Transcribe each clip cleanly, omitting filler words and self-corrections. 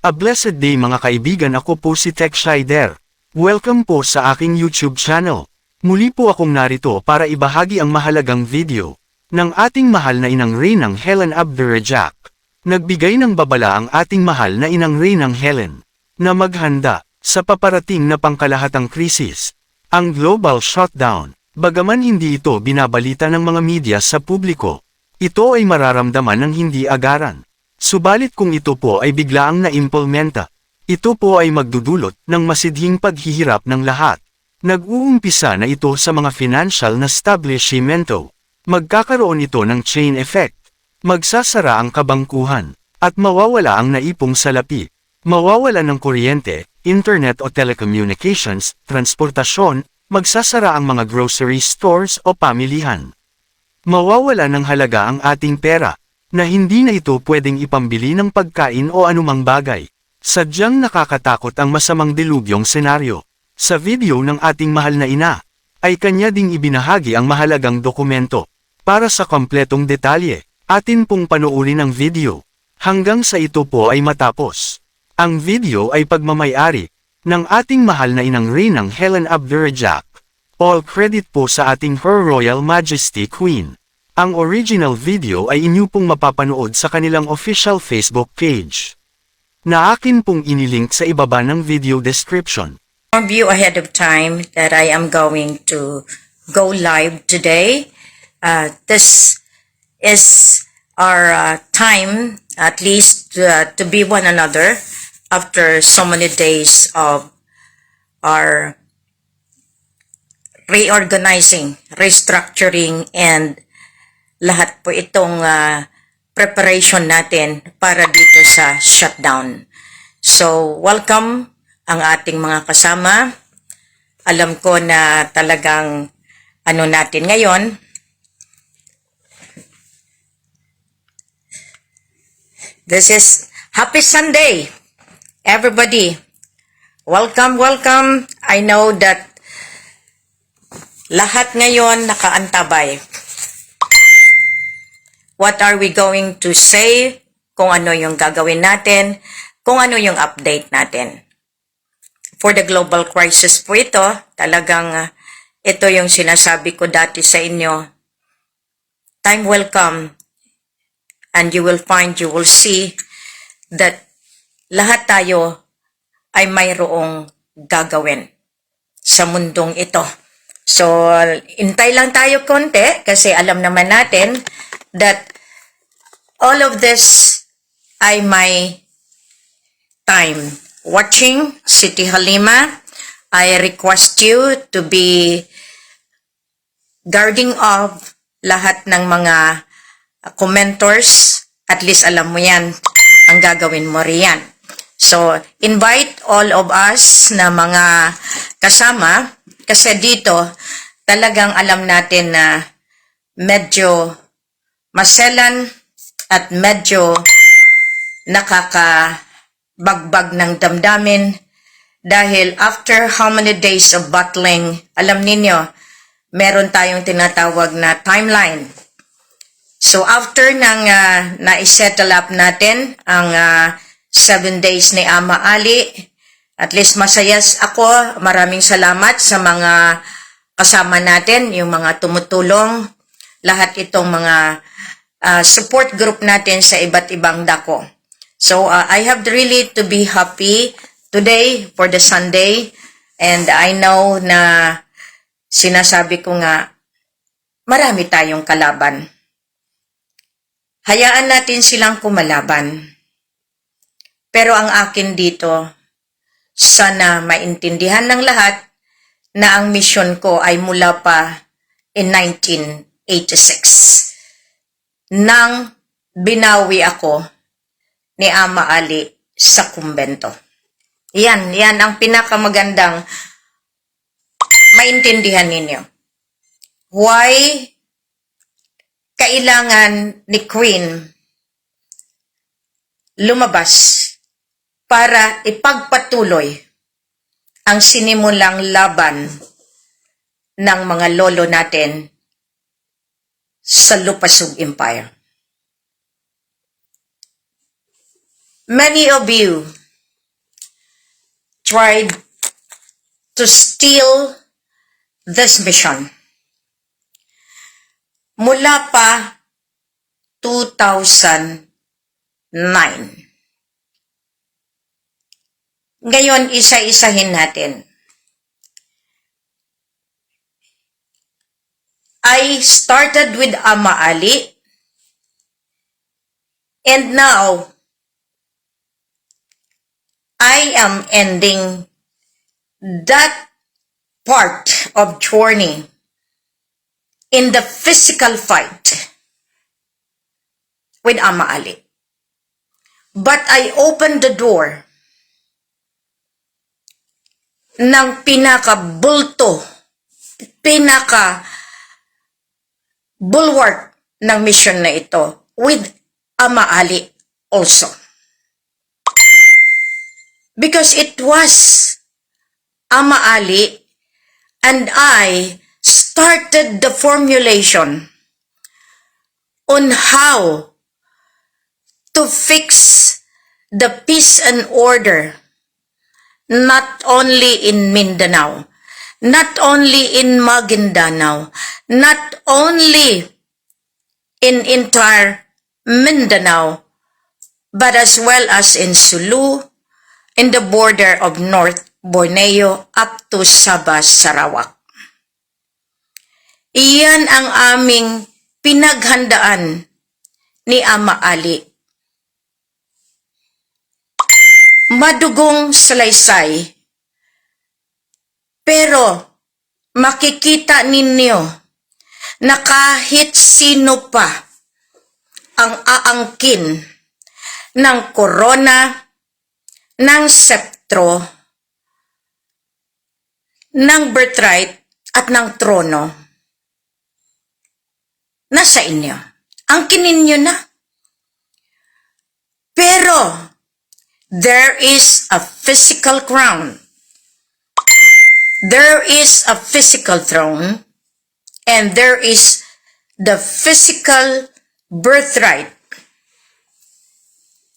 A blessed day mga kaibigan, ako po si Tech Shider. Welcome po sa aking YouTube channel. Muli po akong narito para ibahagi ang mahalagang video ng ating mahal na inang Reynang Helen Abdurajak. Nagbigay ng babala ang ating mahal na inang Reynang Helen na maghanda sa paparating na pangkalahatang krisis, ang global shutdown. Bagaman hindi ito binabalita ng mga media sa publiko, ito ay mararamdaman ng hindi agaran. Subalit kung ito po ay biglaang na-implementa, ito po ay magdudulot ng masidhing paghihirap ng lahat. Nag-uumpisa na ito sa mga financial na establishmento. Magkakaroon ito ng chain effect. Magsasara ang kabangkuhan, at mawawala ang naipong salapi. Mawawala ng kuryente, internet o telecommunications, transportasyon, magsasara ang mga grocery stores o pamilihan. Mawawala ng halaga ang ating pera, na hindi na ito pwedeng ipambili ng pagkain o anumang bagay. Sadyang nakakatakot ang masamang dilubyong senaryo. Sa video ng ating mahal na ina, ay kanya ding ibinahagi ang mahalagang dokumento. Para sa kompletong detalye, atin pong panoorin ang video, hanggang sa ito po ay matapos. Ang video ay pagmamay-ari ng ating mahal na inang Reynang Helen Abdurajak. All credit po sa ating Her Royal Majesty Queen. Ang original video ay inyo pong mapapanood sa kanilang official Facebook page, na akin pong inilink sa ibaba ng video description. View ahead of time that I am going to go live today. This is our time, at least to be one another after so many days of our reorganizing, restructuring, and lahat po itong preparation natin para dito sa shutdown. So, welcome ang ating mga kasama. Alam ko na talagang ano natin ngayon. This is Happy Sunday, everybody. Welcome, welcome. I know that lahat ngayon nakaantabay. What are we going to say? Kung ano yung gagawin natin, kung ano yung update natin. For the global crisis po ito, talagang ito yung sinasabi ko dati sa inyo. Time will come and you will see that lahat tayo ay mayroong gagawin sa mundong ito. So, intay lang tayo konti kasi alam naman natin that all of this ay may time. Watching Siti Halima, I request you to be guarding of lahat ng mga commenters. At least alam mo yan, ang gagawin mo riyan. So, invite all of us na mga kasama kasi dito talagang alam natin na medyo maselan at medyo nakakabagbag ng damdamin dahil after how many days of battling, alam ninyo, meron tayong tinatawag na timeline. So after nang na-settle up natin ang 7 days ni Ama Ali, at least masaya ako, maraming salamat sa mga kasama natin, yung mga tumutulong, lahat itong mga support group natin sa iba't ibang dako. So I have really to be happy today for the Sunday, and I know na sinasabi ko nga, marami tayong kalaban. Hayaan natin silang kumalaban. Pero ang akin dito, sana maintindihan ng lahat na ang misyon ko ay mula pa in 1986. Nang binawi ako ni Ama Ali sa kumbento. Yan ang pinakamagandang maintindihan ninyo. Why kailangan ni Queen lumabas para ipagpatuloy ang sinimulang laban ng mga lolo natin sa Lupasug Empire. Many of you tried to steal this mission. Mula pa 2009. Ngayon, isa-isahin natin. I started with Ama Ali, and now I am ending that part of journey in the physical fight with Ama Ali. But I opened the door ng pinaka-bulto, pinaka-bulwark ng mission na ito with Ama Ali also. Because it was Ama Ali and I started the formulation on how to fix the peace and order not only in Mindanao, not only in Maguindanao, not only in entire Mindanao, but as well as in Sulu, in the border of North Borneo up to Sabah, Sarawak. Iyan ang aming pinaghandaan ni Ama Ali. Madugong salaysay, pero makikita ninyo na kahit sino pa ang aangkin ng korona, ng septro, ng birthright at ng trono, nasa inyo. Angkinin nyo na. Pero there is a physical crown. There is a physical throne. And there is the physical birthright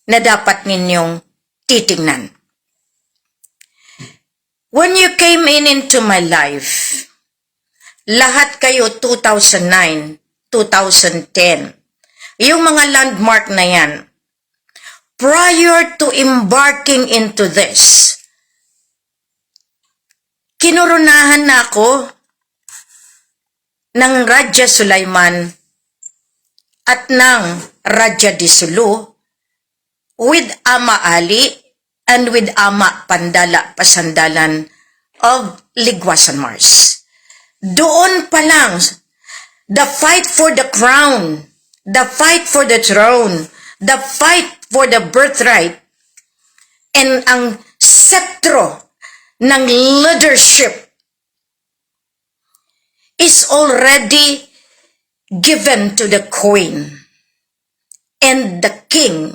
na dapat ninyong titingnan. When you came into my life, lahat kayo 2009, 2010, yung mga landmark na yan, prior to embarking into this, kinurunahan na ako ng Radja Sulaiman at ng Radja di Sulu with Ama Ali and with Ama Pandala Pasandalan of Ligwasan Mars. Doon pa lang, the fight for the crown, the fight for the throne, the fight for the birthright, and ang sceptro ng leadership is already given to the queen and the king.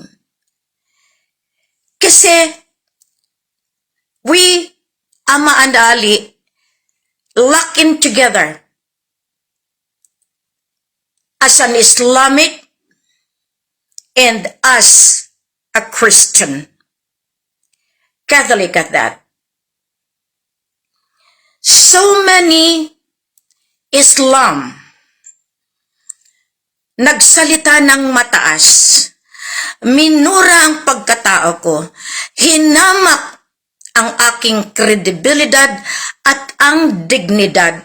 Kasi we, Ama and Ali, lock in together as an Islamic and as a Christian. Catholic at that. So many Islam nagsalita ng mataas, minura ang pagkatao ko, hinamak ang aking kredibilidad at ang dignidad,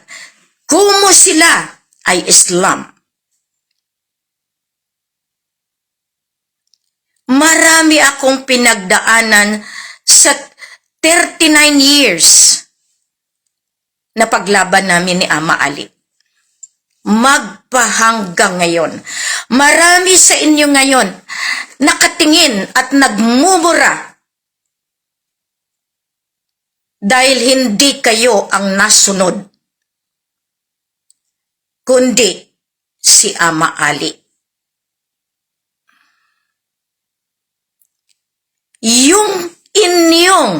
kumo sila ay Islam. Marami akong pinagdaanan sa 39 years na paglaban namin ni Ama Ali. Magpahanggang ngayon. Marami sa inyo ngayon nakatingin at nagmumura dahil hindi kayo ang nasunod, kundi si Ama Ali. Yung inyong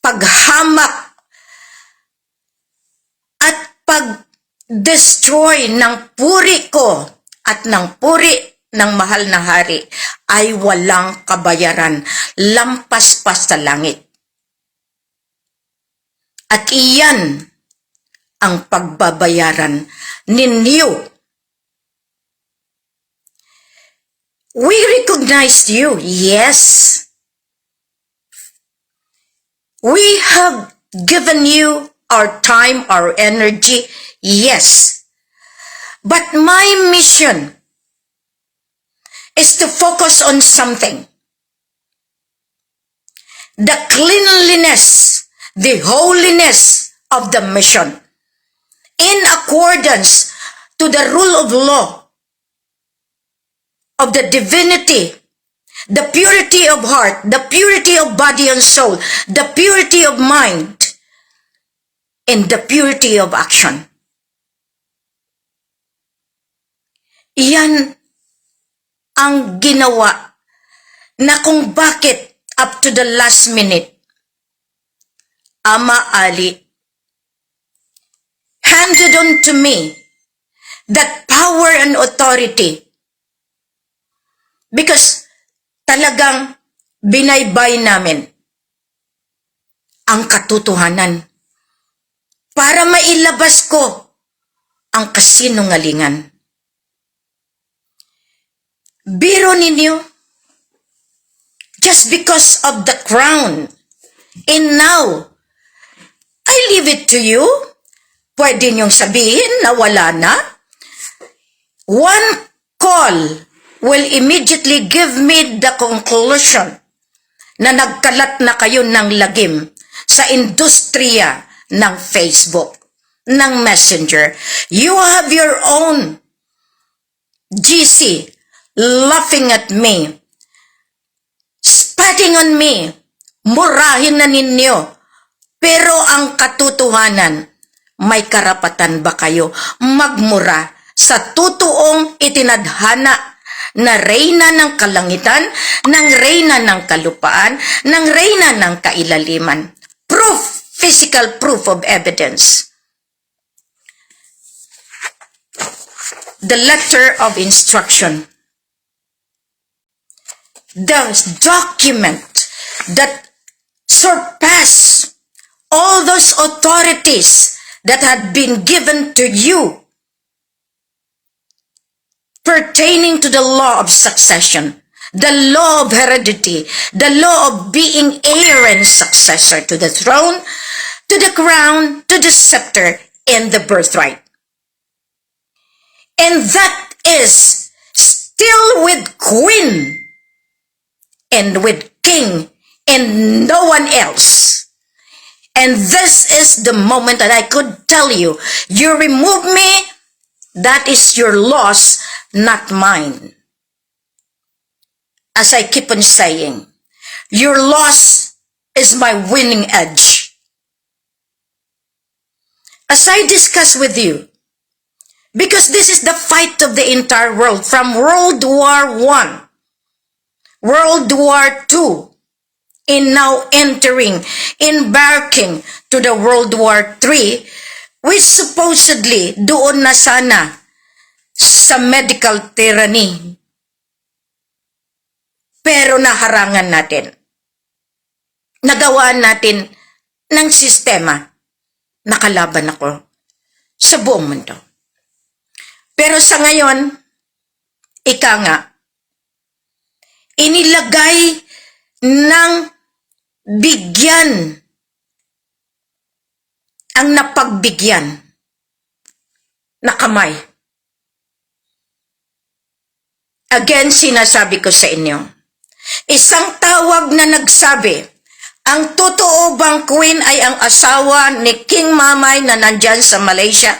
paghamak at pag-destroy ng puri ko at ng puri ng mahal na hari ay walang kabayaran, lampas pa sa langit. At iyan ang pagbabayaran ninyo. We recognized you, yes. We have given you our time, our energy, yes. But my mission is to focus on something. The cleanliness, the holiness of the mission, in accordance to the rule of law, of the divinity, the purity of heart, the purity of body and soul, the purity of mind, and the purity of action. Iyan ang ginawa na kung bakit up to the last minute, Ama Ali handed on to me that power and authority because talagang binaybay namin ang katotohanan para mailabas ko ang kasinungalingan. Biro ninyo, just because of the crown, and now, I leave it to you. Pwede niyong sabihin na wala na. One call will immediately give me the conclusion na nagkalat na kayo ng lagim sa industriya ng Facebook, ng Messenger. You have your own GC laughing at me, spitting on me, murahin na ninyo. Pero ang katotohanan, may karapatan ba kayo magmura sa totoong itinadhana na reyna ng kalangitan, ng reyna ng kalupaan, ng reyna ng kailaliman? Proof, physical proof of evidence. The letter of instruction. The document that surpass all those authorities that had been given to you pertaining to the law of succession, the law of heredity, the law of being heir and successor to the throne, to the crown, to the scepter, and the birthright. And that is still with Queen and with King and no one else. And this is the moment that I could tell you, you remove me, that is your loss, not mine. As I keep on saying, your loss is my winning edge. As I discuss with you, because this is the fight of the entire world, from World War I, World War II, and now embarking to the World War III, which supposedly doon na sana sa medical tyranny. Pero naharangan natin. Nagawaan natin ng sistema. Nakalaban ako sa buong mundo. Pero sa ngayon, ika nga, inilagay ng bigyan ang napagbigyan na kamay. Again, sinasabi ko sa inyo, isang tawag na nagsabi, ang totoo bang Queen ay ang asawa ni King Mamay na nandyan sa Malaysia?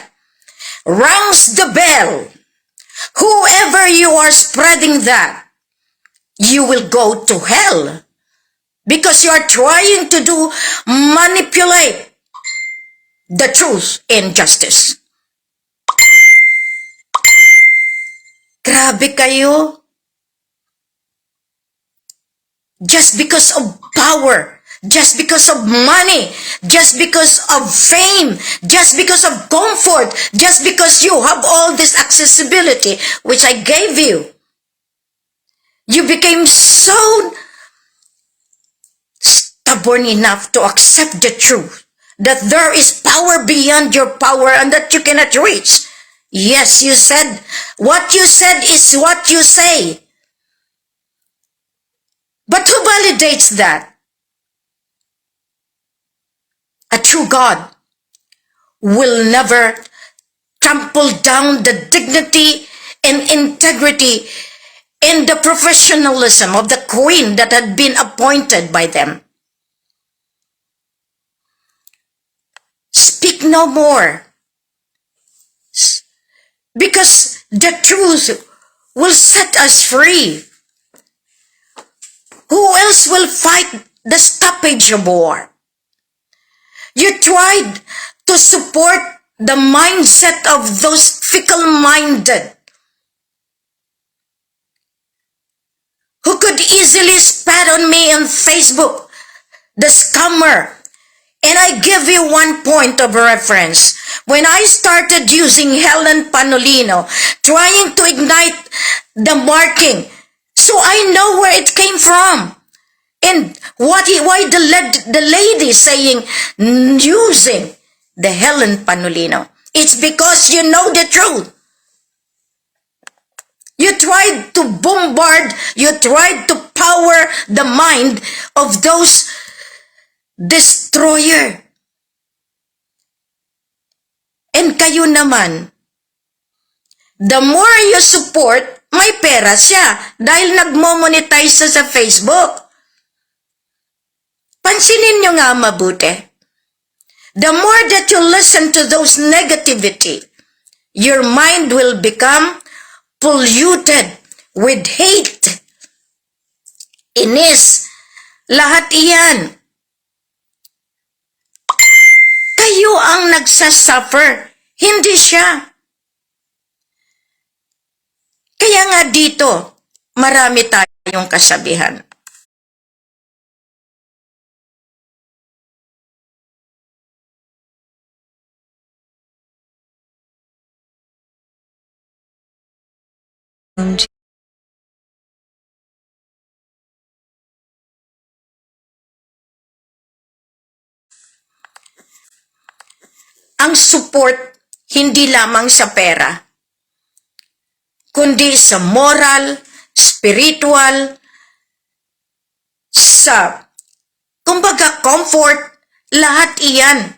Rings the bell. Whoever you are spreading that, you will go to hell because you are trying to manipulate the truth and justice. Grabe kayo. Just because of power, just because of money, just because of fame, just because of comfort, just because you have all this accessibility which I gave you, you became so stubborn enough to accept the truth that there is power beyond your power and that you cannot reach. Yes, you said, what you said is what you say. But who validates that? A true God will never trample down the dignity and integrity and the professionalism of the queen that had been appointed by them. Speak no more, because the truth will set us free. Who else will fight the stoppage of war? You tried to support the mindset of those fickle-minded who could easily spat on me on Facebook, the scammer. And I give you one point of reference. When I started using Helen Panolino, trying to ignite the marking, so I know where it came from. And why the lady saying using the Helen Panolino? It's because you know the truth. You tried to bombard, you tried to power the mind of those destroyer. And kayo naman, the more you support, may pera siya dahil nagmo-monetize sa Facebook. Pansinin nyo nga mabuti. The more that you listen to those negativity, your mind will become polluted with hate, inis, lahat iyan. Kayo ang nagsasuffer, hindi siya. Kaya nga dito, marami tayong kasabihan. Ang support hindi lamang sa pera, kundi sa moral, spiritual, sa, kumbaga, comfort, lahat iyan.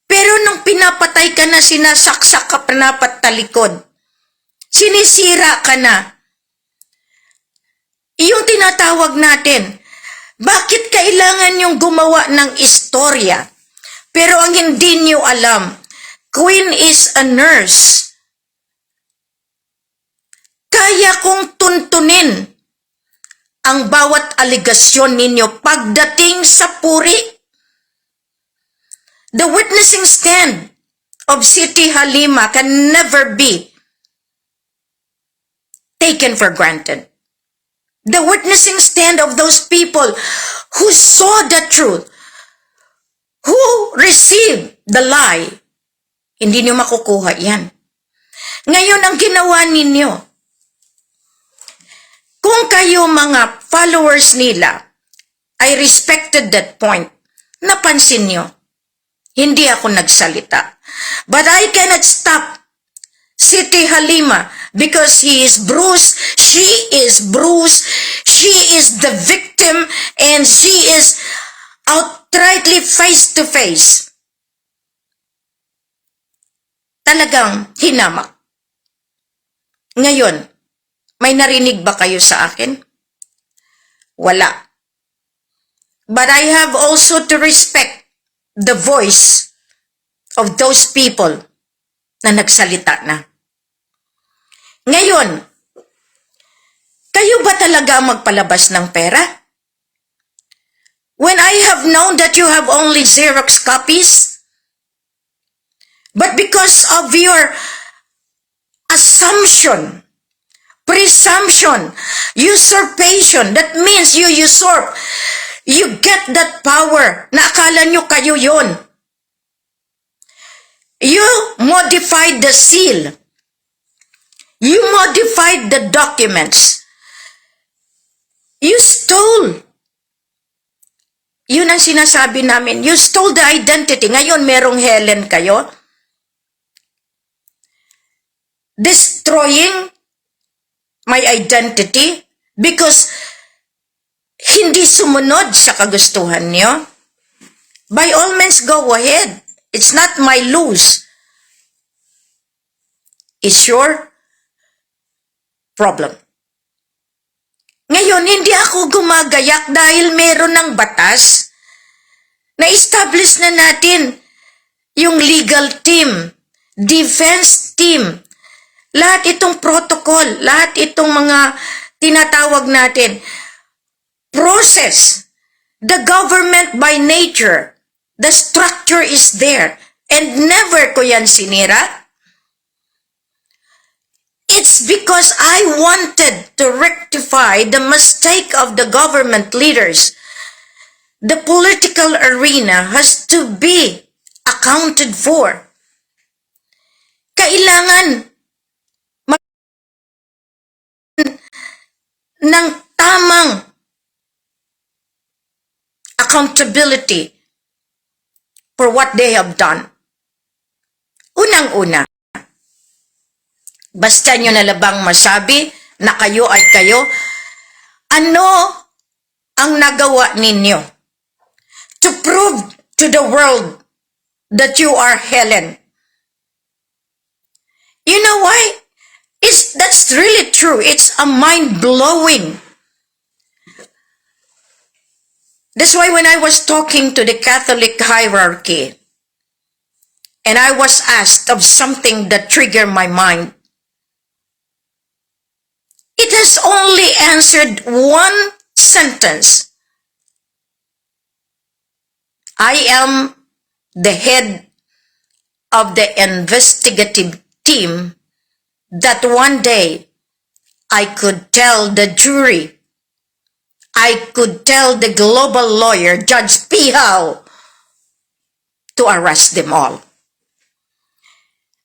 Pero nung pinapatay ka na, sinasaksak ka pa na patalikod, sinisira ka na. Yung tinatawag natin, bakit kailangan yung gumawa ng istorya? Pero ang hindi niyo alam, Queen is a nurse. Kaya kong tuntunin ang bawat aligasyon ninyo pagdating sa puri. The witnessing stand of Siti Halima can never be taken for granted. The witnessing stand of those people who saw the truth, who received the lie, hindi niyo makukuha yan. Ngayon, ang ginawa ninyo, kung kayo mga followers nila, I respected that point, napansin niyo, hindi ako nagsalita. But I cannot stop Siti Halima because he is bruised, she is bruised, she is the victim, and she is outrightly face to face. Talagang hinamak. Ngayon, may narinig ba kayo sa akin? Wala. But I have also to respect the voice of those people na nagsalita na. Ngayon, kayo ba talaga magpalabas ng pera? When I have known that you have only Xerox copies, but because of your assumption, presumption, usurpation, that means you usurp, you get that power na akala nyo kayo yon. You modified the seal. You modified the documents. You stole. Yun ang sinasabi namin. You stole the identity. Ngayon, merong Helen kayo. Destroying my identity because hindi sumunod sa kagustuhan niyo. By all means, go ahead. It's not my lose. It's your problem. Ngayon, hindi ako gumagayak dahil meron ng batas. Na-establish na natin yung legal team, defense team, lahat itong protocol, lahat itong mga tinatawag natin, process, the government by nature, the structure is there, and never ko yan sinira. It's because I wanted to rectify the mistake of the government leaders. The political arena has to be accounted for. Kailangan ng tamang accountability for what they have done. Unang-una, basta nyo na labang masabi na kayo ay kayo, ano ang nagawa ninyo to prove to the world that you are Helen? You know why? That's really true. It's a mind-blowing. That's why when I was talking to the Catholic hierarchy and I was asked of something that triggered my mind, it has only answered one sentence. I am the head of the investigative team that one day I could tell the jury, I could tell the global lawyer, Judge Pihaw, to arrest them all.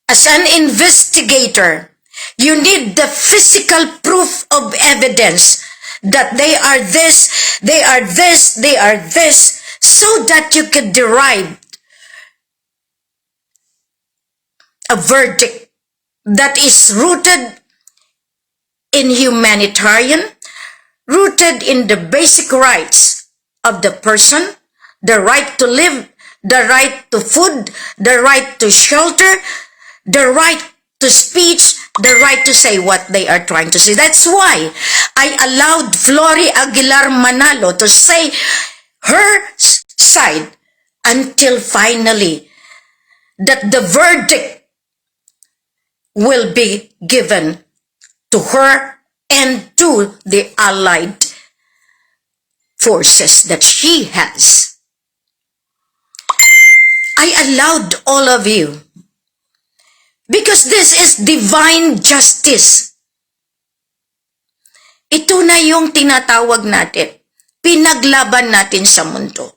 As an investigator, you need the physical proof of evidence that they are this, they are this, they are this, so that you can derive a verdict that is rooted in humanitarian, rooted in the basic rights of the person, the right to live, the right to food, the right to shelter, the right to speech, the right to say what they are trying to say. That's why I allowed Flory Aguilar Manalo to say her side until finally that the verdict will be given to her and to the allied forces that she has. I allowed all of you because this is divine justice. Ito na yung tinatawag natin, pinaglaban natin sa mundo.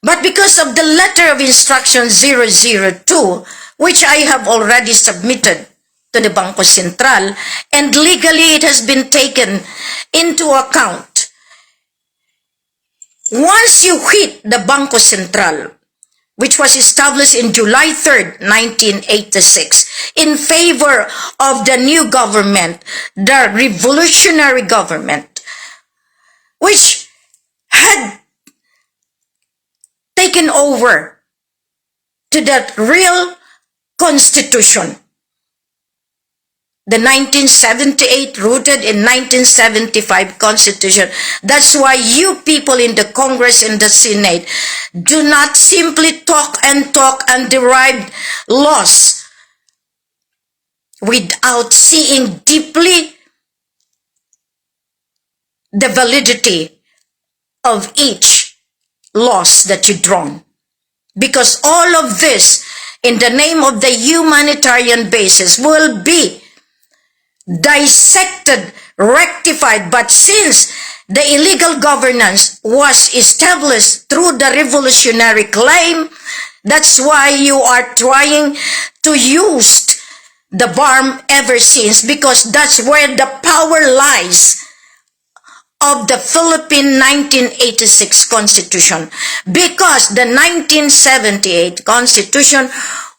But because of the letter of instruction 002, which I have already submitted to the Banco Central, and legally it has been taken into account. Once you hit the Banco Central, which was established in July 3rd, 1986, in favor of the new government, the revolutionary government, which had taken over to that real constitution. The 1978 rooted in 1975 constitution. That's why you people in the Congress and the Senate do not simply talk and derive laws without seeing deeply the validity of each laws that you drawn. Because all of this, in the name of the humanitarian basis, will be dissected, rectified. But since the illegal governance was established through the revolutionary claim, that's why you are trying to use the BARM ever since, because that's where the power lies of the Philippine 1986 Constitution, because the 1978 Constitution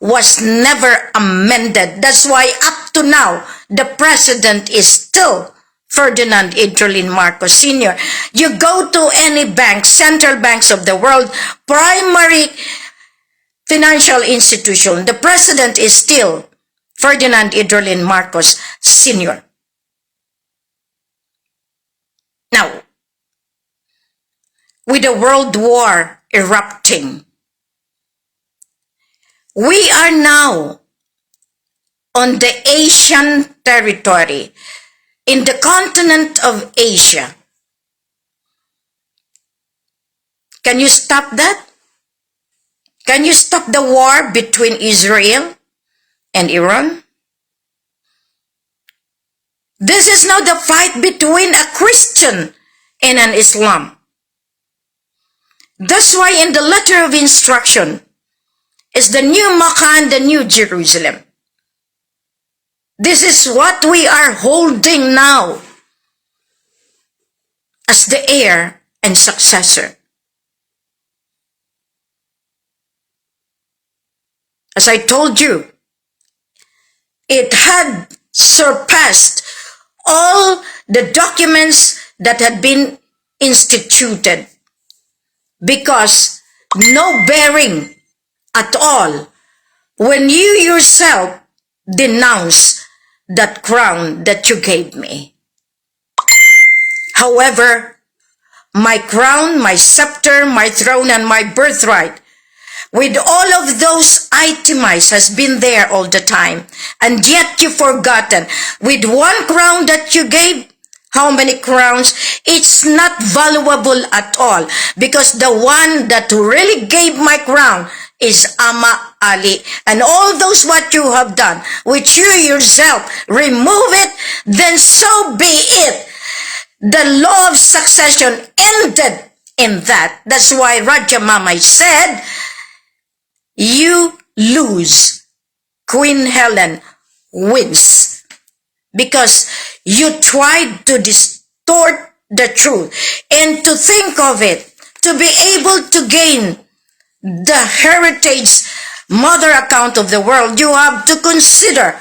was never amended. That's why up to now, the president is still Ferdinand Idrolin Marcos Sr. You go to any bank, central banks of the world, primary financial institution, the president is still Ferdinand Idrolin Marcos Sr. Now, with the World War erupting, we are now on the Asian territory, in the continent of Asia. Can you stop that? Can you stop the war between Israel and Iran? This is now the fight between a Christian and an Islam. That's why in the letter of instruction is the new Makkah and the new Jerusalem. This is what we are holding now as the heir and successor. As I told you, it had surpassed all the documents that had been instituted, because no bearing at all when you yourself denounce that crown that you gave me. However, my crown, my scepter, my throne, and my birthright, with all of those itemized, has been there all the time, and yet you've forgotten. With one crown that you gave, how many crowns? It's not valuable at all, because the one that really gave my crown is Ama Ali. And all those what you have done, which you yourself remove it, then so be it. The law of succession ended in that. That's why Raja Mamay said, you lose, Queen Helen wins, because you tried to distort the truth and to think of it, to be able to gain the heritage mother account of the world. You have to consider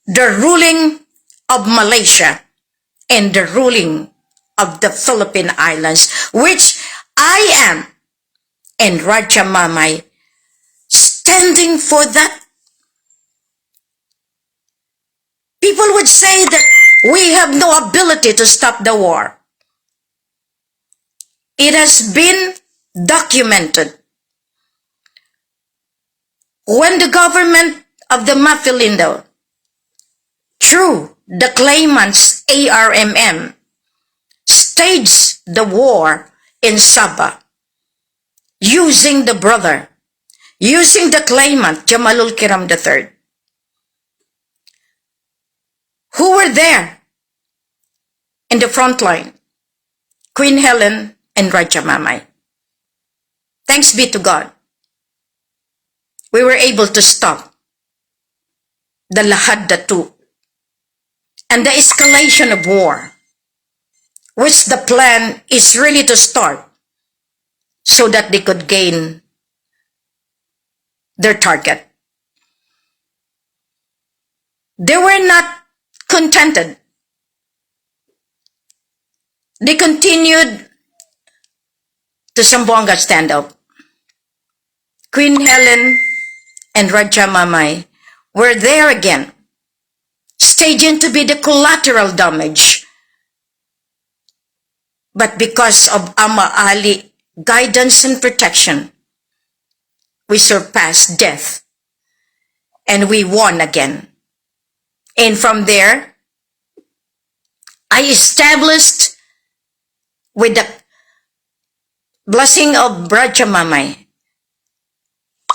the ruling of Malaysia and the ruling of the Philippine Islands, which I am, and Raja Mamay standing for that. People would say that we have no ability to stop the war. It has been documented. When the government of the Maphilindo, through the claimants ARMM, staged the war in Sabah, using the brother, using the claimant Jamalul Kiram III, who were there in the front line, Queen Helen and Raja Mamay. Thanks be to God, we were able to stop the Lahad Datu and the escalation of war, which the plan is really to start so that they could gain their target. They were not contented. They continued to Zamboanga stand up. Queen Helen and Raja Mamay were there again, staging to be the collateral damage. But because of Ama Ali guidance and protection, we surpassed death and we won again. And from there, I established, with the blessing of Raja Mamay,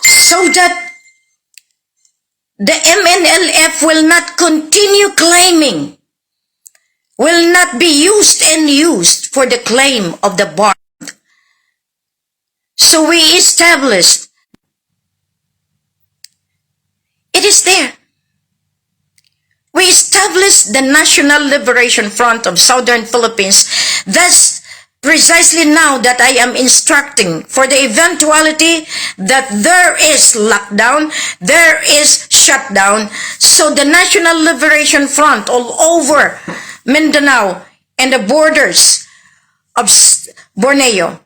so that the MNLF will not continue claiming, will not be used and used for the claim of the bond. So we established, it is there. we established the National Liberation Front of Southern Philippines. That's precisely now that I am instructing for the eventuality that there is lockdown, there is shutdown. So the National Liberation Front all over Mindanao and the borders of Borneo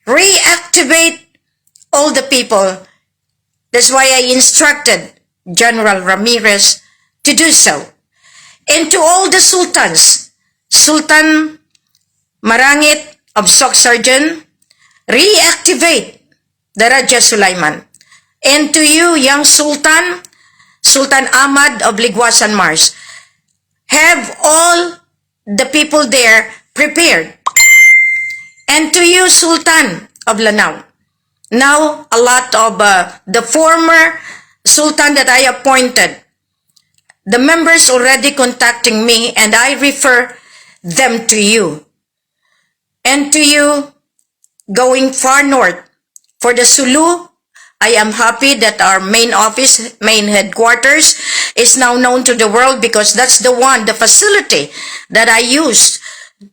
reactivate all the people. That's why I instructed General Ramirez to do so. And to all the sultans, Sultan Marangit of Soksarjan, reactivate the Raja Sulaiman. And to you, young Sultan, Sultan Ahmad of Ligwasan Mars, have all the people there prepared. And to you, Sultan of Lanao, now a lot of the former Sultan that I appointed, the members already contacting me, and I refer them to you. And to you, going far north, for the Sulu, I am happy that our main office, main headquarters, is now known to the world because that's the one, the facility that I used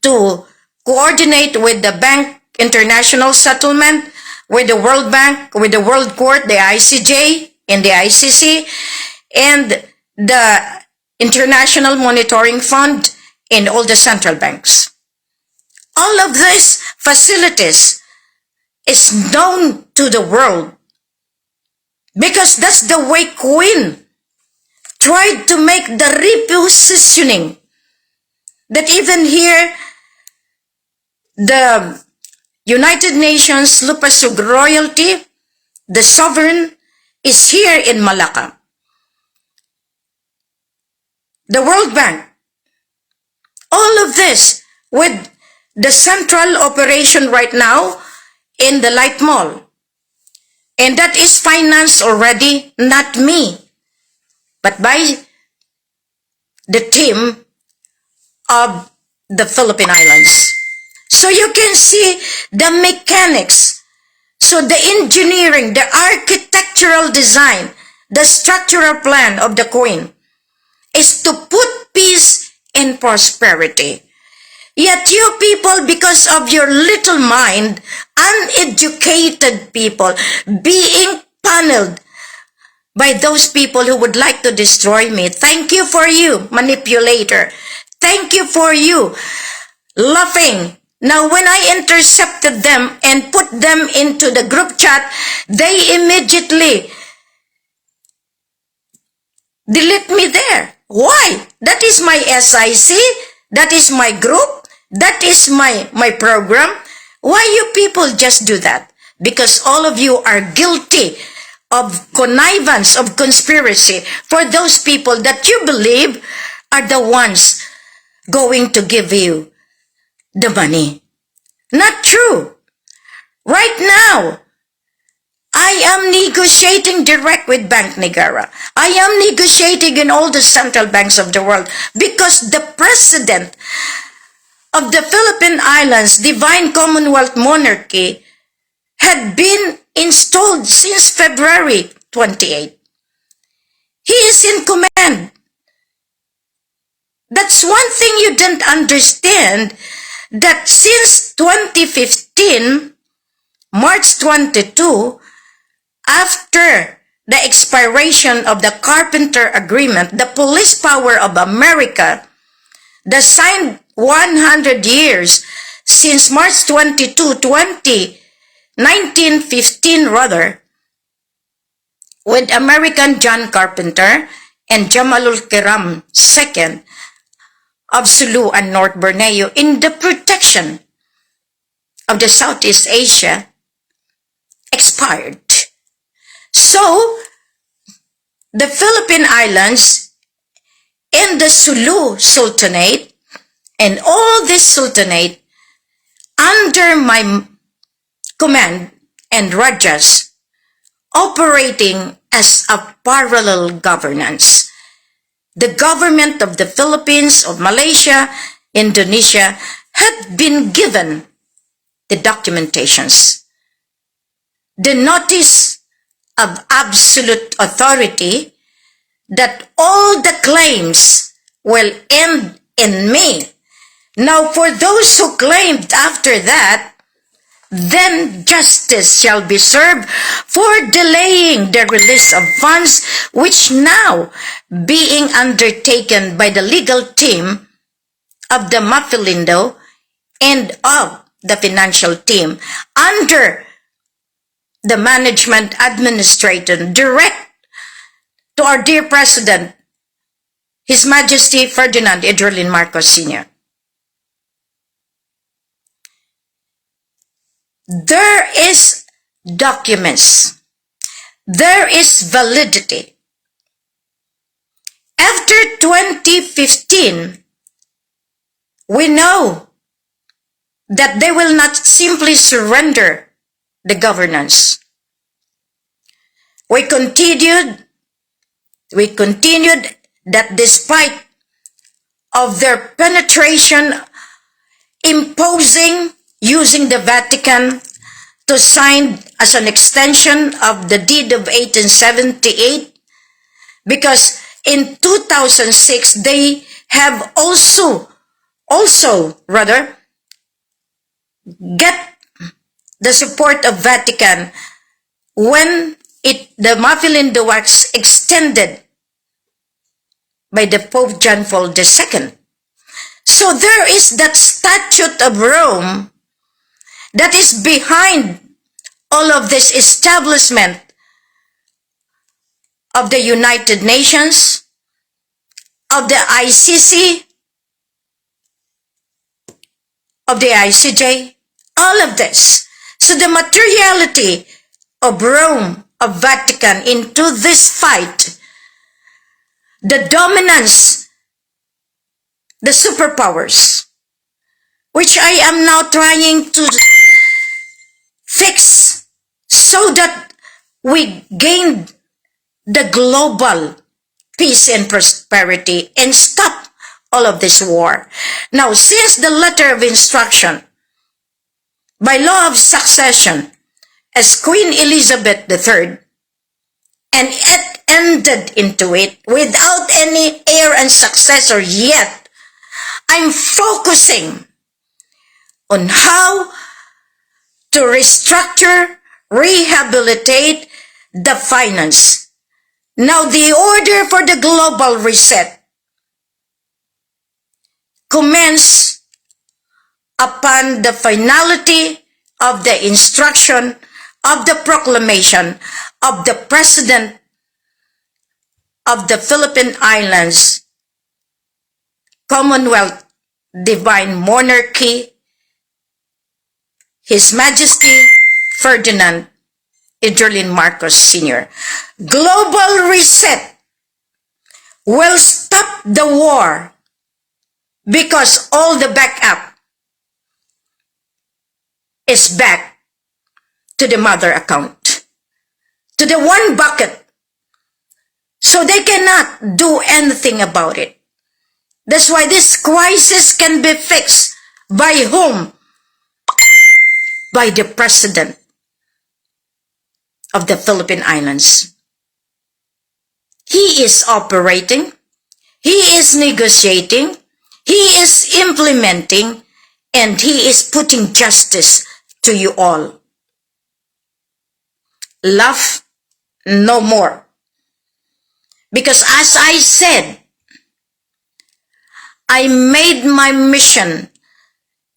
to coordinate with the Bank International Settlement, with the World Bank, with the World Court, the ICJ, and the ICC, and the International Monitoring Fund, and all the central banks. All of these facilities is known to the world because that's the way Queen tried to make the repositioning that even here the United Nations Lupasug royalty, the sovereign, is here in Malacca. The World Bank, all of this with the central operation right now in the Light Mall. And that is financed already, not me, but by the team of the Philippine Islands. So you can see the mechanics, so the engineering, the architectural design, the structural plan of the Queen is to put peace and prosperity. Yet you people, because of your little mind, uneducated people, being funneled by those people who would like to destroy me. Thank you for you, manipulator. Thank you for you, laughing. Now, when I intercepted them and put them into the group chat, they immediately delete me there. Why? That is my SIC. That is my group. That is my program. Why you people just do that? Because all of you are guilty of connivance, of conspiracy for those people that you believe are the ones going to give you the money. Not true. Right now, I am negotiating direct with Bank Negara. I am negotiating in all the central banks of the world because the president of the Philippine Islands Divine Commonwealth Monarchy had been installed since February 28. He is in command. That's one thing you didn't understand, that since 2015, March 22, after the expiration of the Carpenter Agreement, the police power of America, the signed 100 years since March 22, 1915 rather, with American John Carpenter and Jamalul Kiram II of Sulu and North Borneo in the protection of the Southeast Asia expired. So, the Philippine Islands and the Sulu Sultanate and all this Sultanate under my command and Rajas operating as a parallel governance. The government of the Philippines, of Malaysia, Indonesia had been given the documentations, the notice of absolute authority, that all the claims will end in me. Now for those who claimed after that, then justice shall be served for delaying the release of funds, which now being undertaken by the legal team of the Mafilindo and of the financial team under the management administration direct to our dear President, His Majesty Ferdinand Idrolin Marcos Sr. There is documents. There is validity. After 2015, we know that they will not simply surrender the governance. We continued that despite of their penetration, imposing using the Vatican to sign as an extension of the deed of 1878, because in 2006 they have also get the support of Vatican when the Mafilindo was extended by the Pope John Paul II. So there is that statute of Rome that is behind all of this establishment of the United Nations, of the ICC, of the ICJ, all of this. So the materiality of Rome, of Vatican into this fight, the dominance, the superpowers, which I am now trying to fix so that we gain the global peace and prosperity and stop all of this war. Now, since the letter of instruction by law of succession as Queen Elizabeth III, and it ended into it without any heir and successor yet, I'm focusing on how to restructure, rehabilitate the finance. Now, the order for the global reset commence upon the finality of the instruction of the proclamation of the President of the Philippine Islands, Commonwealth, Divine Monarchy, His Majesty Ferdinand Idrolin Marcos Sr. Global reset will stop the war because all the backup is back to the mother account, to the one bucket. So they cannot do anything about it. That's why this crisis can be fixed by whom? By the President of the Philippine Islands. He is operating, he is negotiating, he is implementing, and he is putting justice to you all. Laugh no more. Because as I said, I made my mission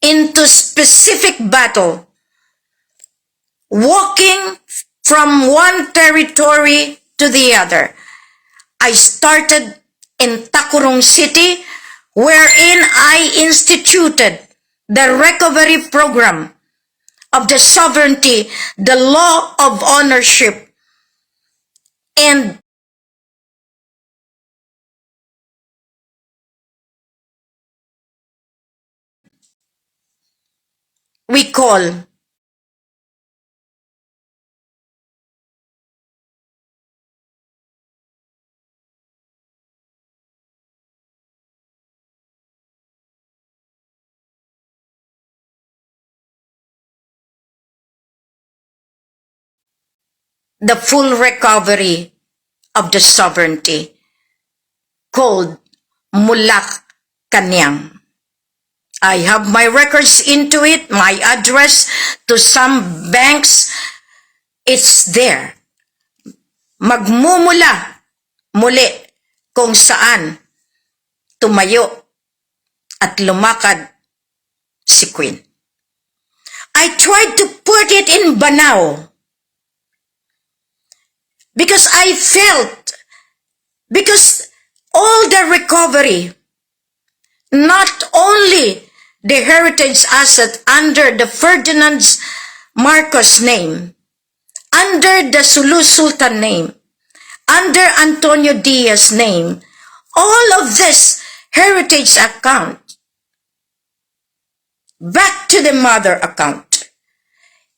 into specific battle, walking from one territory to the other. I started in Tacurong City, wherein I instituted the recovery program of the sovereignty, the law of ownership, and we call the full recovery of the sovereignty. called Mulak Kanyang. I have my records into it, my address to some banks. It's there. Magmumula muli kung saan tumayo at lumakad si Queen. I tried to put it in Banao because I felt, because all the recovery, not only the heritage asset under the Ferdinand Marcos name, under the Sulu Sultan name, under Antonio Diaz name, all of this heritage account back to the mother account,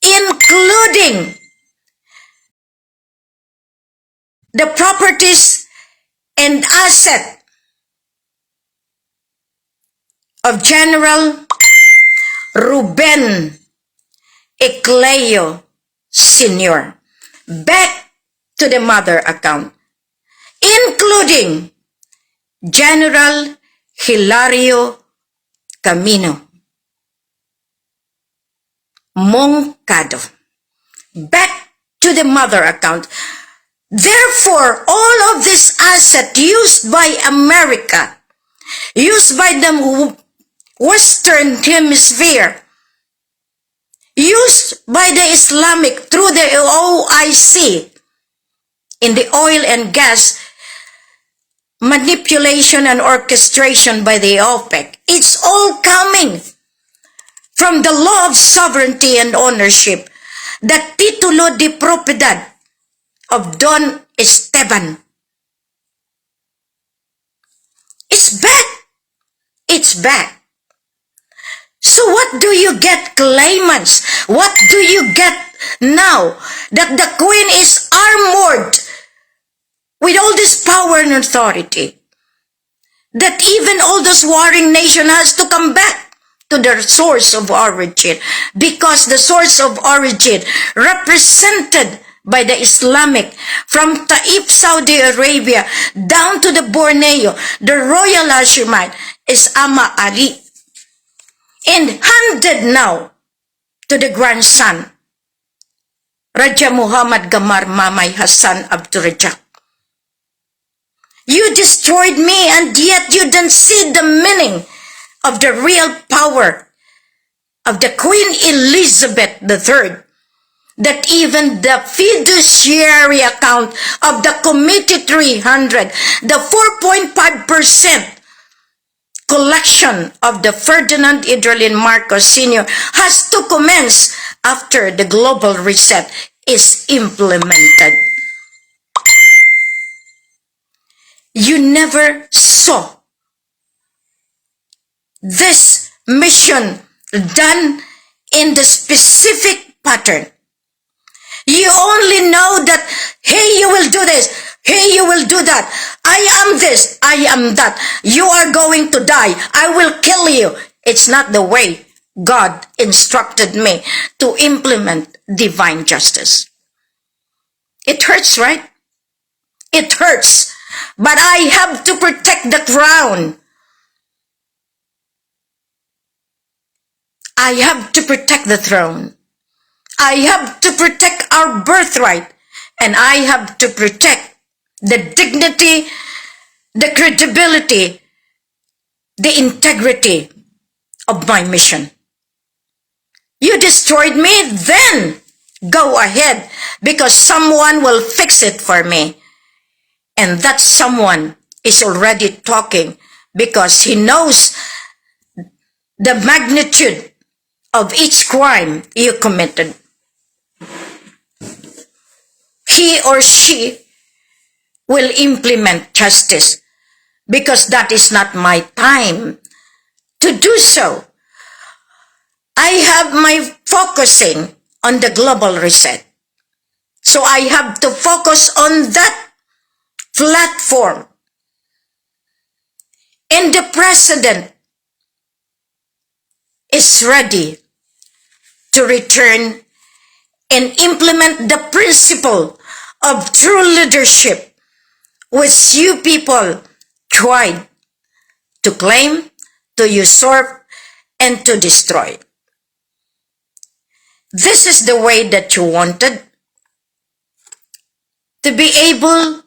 including the properties and asset of General Ruben Ecleo Sr. back to the mother account, including General Hilario Camino Moncado back to the mother account. Therefore, all of this asset used by America, used by the Western Hemisphere, used by the Islamic through the OIC in the oil and gas manipulation and orchestration by the OPEC. It's all coming from the law of sovereignty and ownership, the titulo de propiedad of Don Esteban. It's back. It's back. So what do you get, claimants? What do you get now that the Queen is armored with all this power and authority, that even all those warring nation has to come back to their source of origin, because the source of origin represented by the Islamic from Taif, Saudi Arabia, down to the Borneo, the Royal Hashemite is Ama Ali, and handed now to the grandson, Raja Muhammad Gamar Mamay Hassan Abdurajak. You destroyed me, and yet you don't see the meaning of the real power of the Queen Elizabeth III, that even the fiduciary account of the Committee 300, the 4.5% collection of the Ferdinand Idrolin Marcos Sr. has to commence after the global reset is implemented. You never saw this mission done in the specific pattern. You only know that, hey, you will do this, hey, you will do that, I am this, I am that, you are going to die, I will kill you. It's not the way God instructed me to implement divine justice. It hurts, right? It hurts. But I have to protect the crown. I have to protect the throne. I have to protect our birthright. And I have to protect the dignity, the credibility, the integrity of my mission. You destroyed me, then go ahead, because someone will fix it for me. And that someone is already talking because he knows the magnitude of each crime you committed. He or she will implement justice, because that is not my time to do so. I have my focusing on the global reset. So I have to focus on that platform. And the president is ready to return and implement the principle of true leadership, which you people tried to claim, to usurp, and to destroy. This is the way that you wanted to be able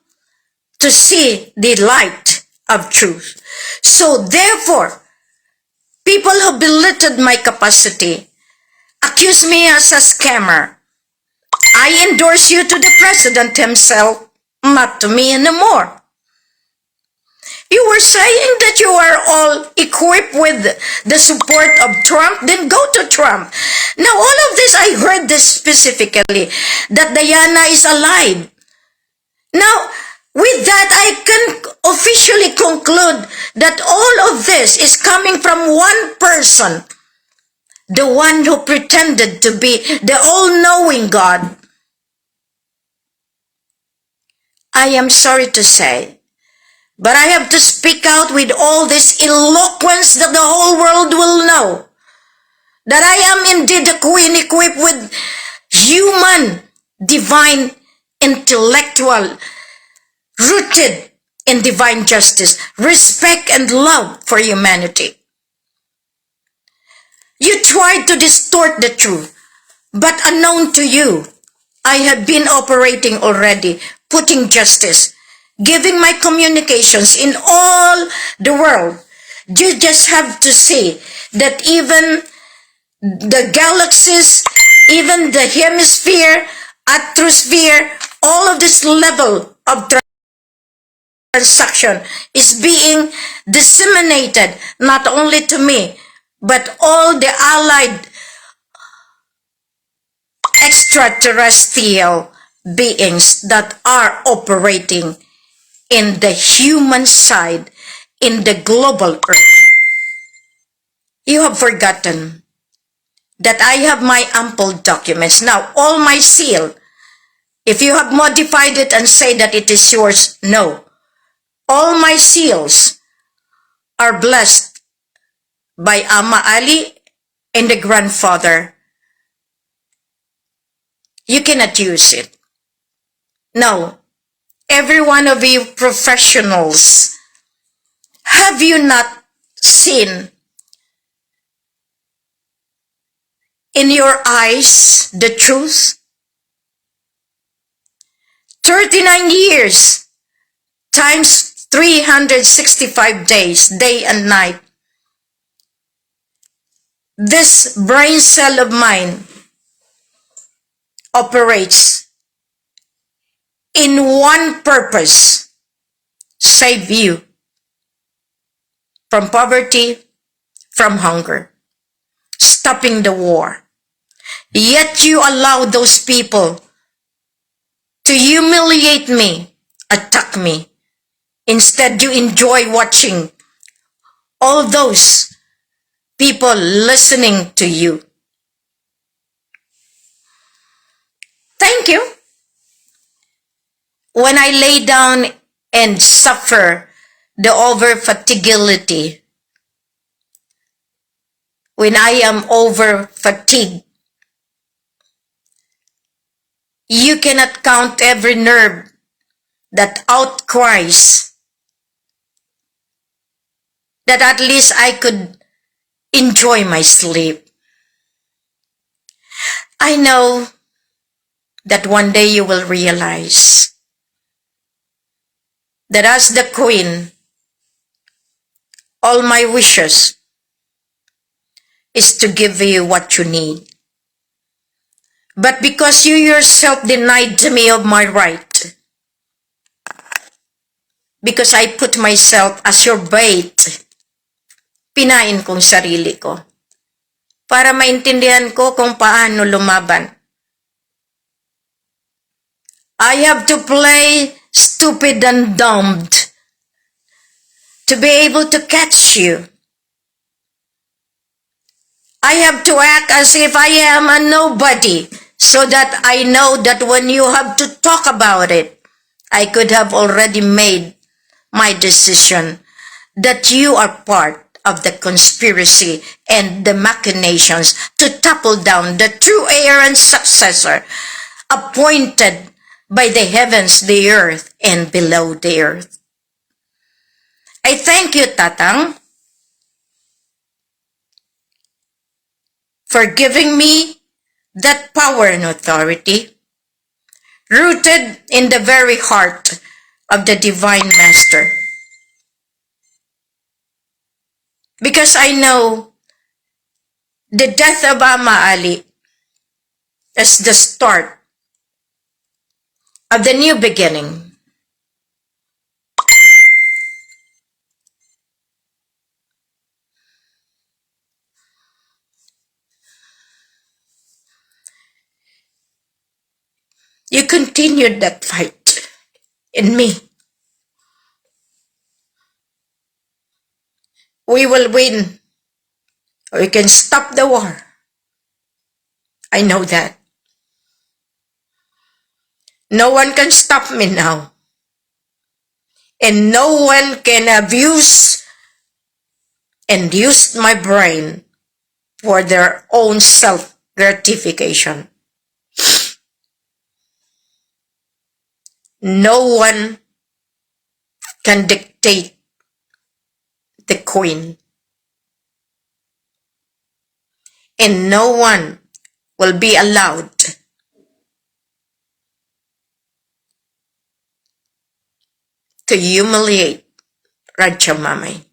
to see the light of truth. So therefore, people who belittled my capacity, accuse me as a scammer. I endorse you to the president himself, not to me anymore. You were saying that you are all equipped with the support of Trump, then go to Trump. Now all of this, I heard this specifically, that Diana is alive. Now, with that, I can officially conclude that all of this is coming from one person, the one who pretended to be the all-knowing God. I am sorry to say, but I have to speak out with all this eloquence that the whole world will know that I am indeed a queen equipped with human, divine, intellectual, rooted in divine justice, respect, and love for humanity. You tried to distort the truth, but unknown to you, I have been operating already, putting justice, giving my communications in all the world. You just have to see that even the galaxies, even the hemisphere, atmosphere, all of this level of transaction is being disseminated not only to me, but all the allied extraterrestrial beings that are operating in the human side in the global earth. You have forgotten that I have my ample documents. Now, all my seal, if you have modified it and say that it is yours, no. All my seals are blessed by Ama Ali and the grandfather. You cannot use it. No. Every one of you professionals, have you not seen in your eyes the truth? 39 years times 365 days, day and night. This brain cell of mine operates in one purpose: save you from poverty, from hunger, stopping the war. Yet you allow those people to humiliate me, attack me. Instead, you enjoy watching all those people listening to you. Thank you. When I lay down and suffer the over-fatiguability, when I am over-fatigued, you cannot count every nerve that outcries that at least I could enjoy my sleep. I know that one day you will realize that as the queen, all my wishes is to give you what you need. But because you yourself denied to me of my right, because I put myself as your bait, pinain kong sarili ko para maintindihan ko kung paano lumaban. I have to play stupid and dumb to be able to catch you. I have to act as if I am a nobody so that I know that when you have to talk about it, I could have already made my decision that you are part of the conspiracy and the machinations to topple down the true heir and successor appointed by the heavens, the earth, and below the earth. I thank you, Tatang, for giving me that power and authority rooted in the very heart of the Divine Master. Because I know the death of Ama Ali is the start of the new beginning. You continued that fight in me. We will win. We can stop the war. I know that. No one can stop me now. And no one can abuse and use my brain for their own self-gratification. No one can dictate the queen. And no one will be allowed to humiliate Radhaa.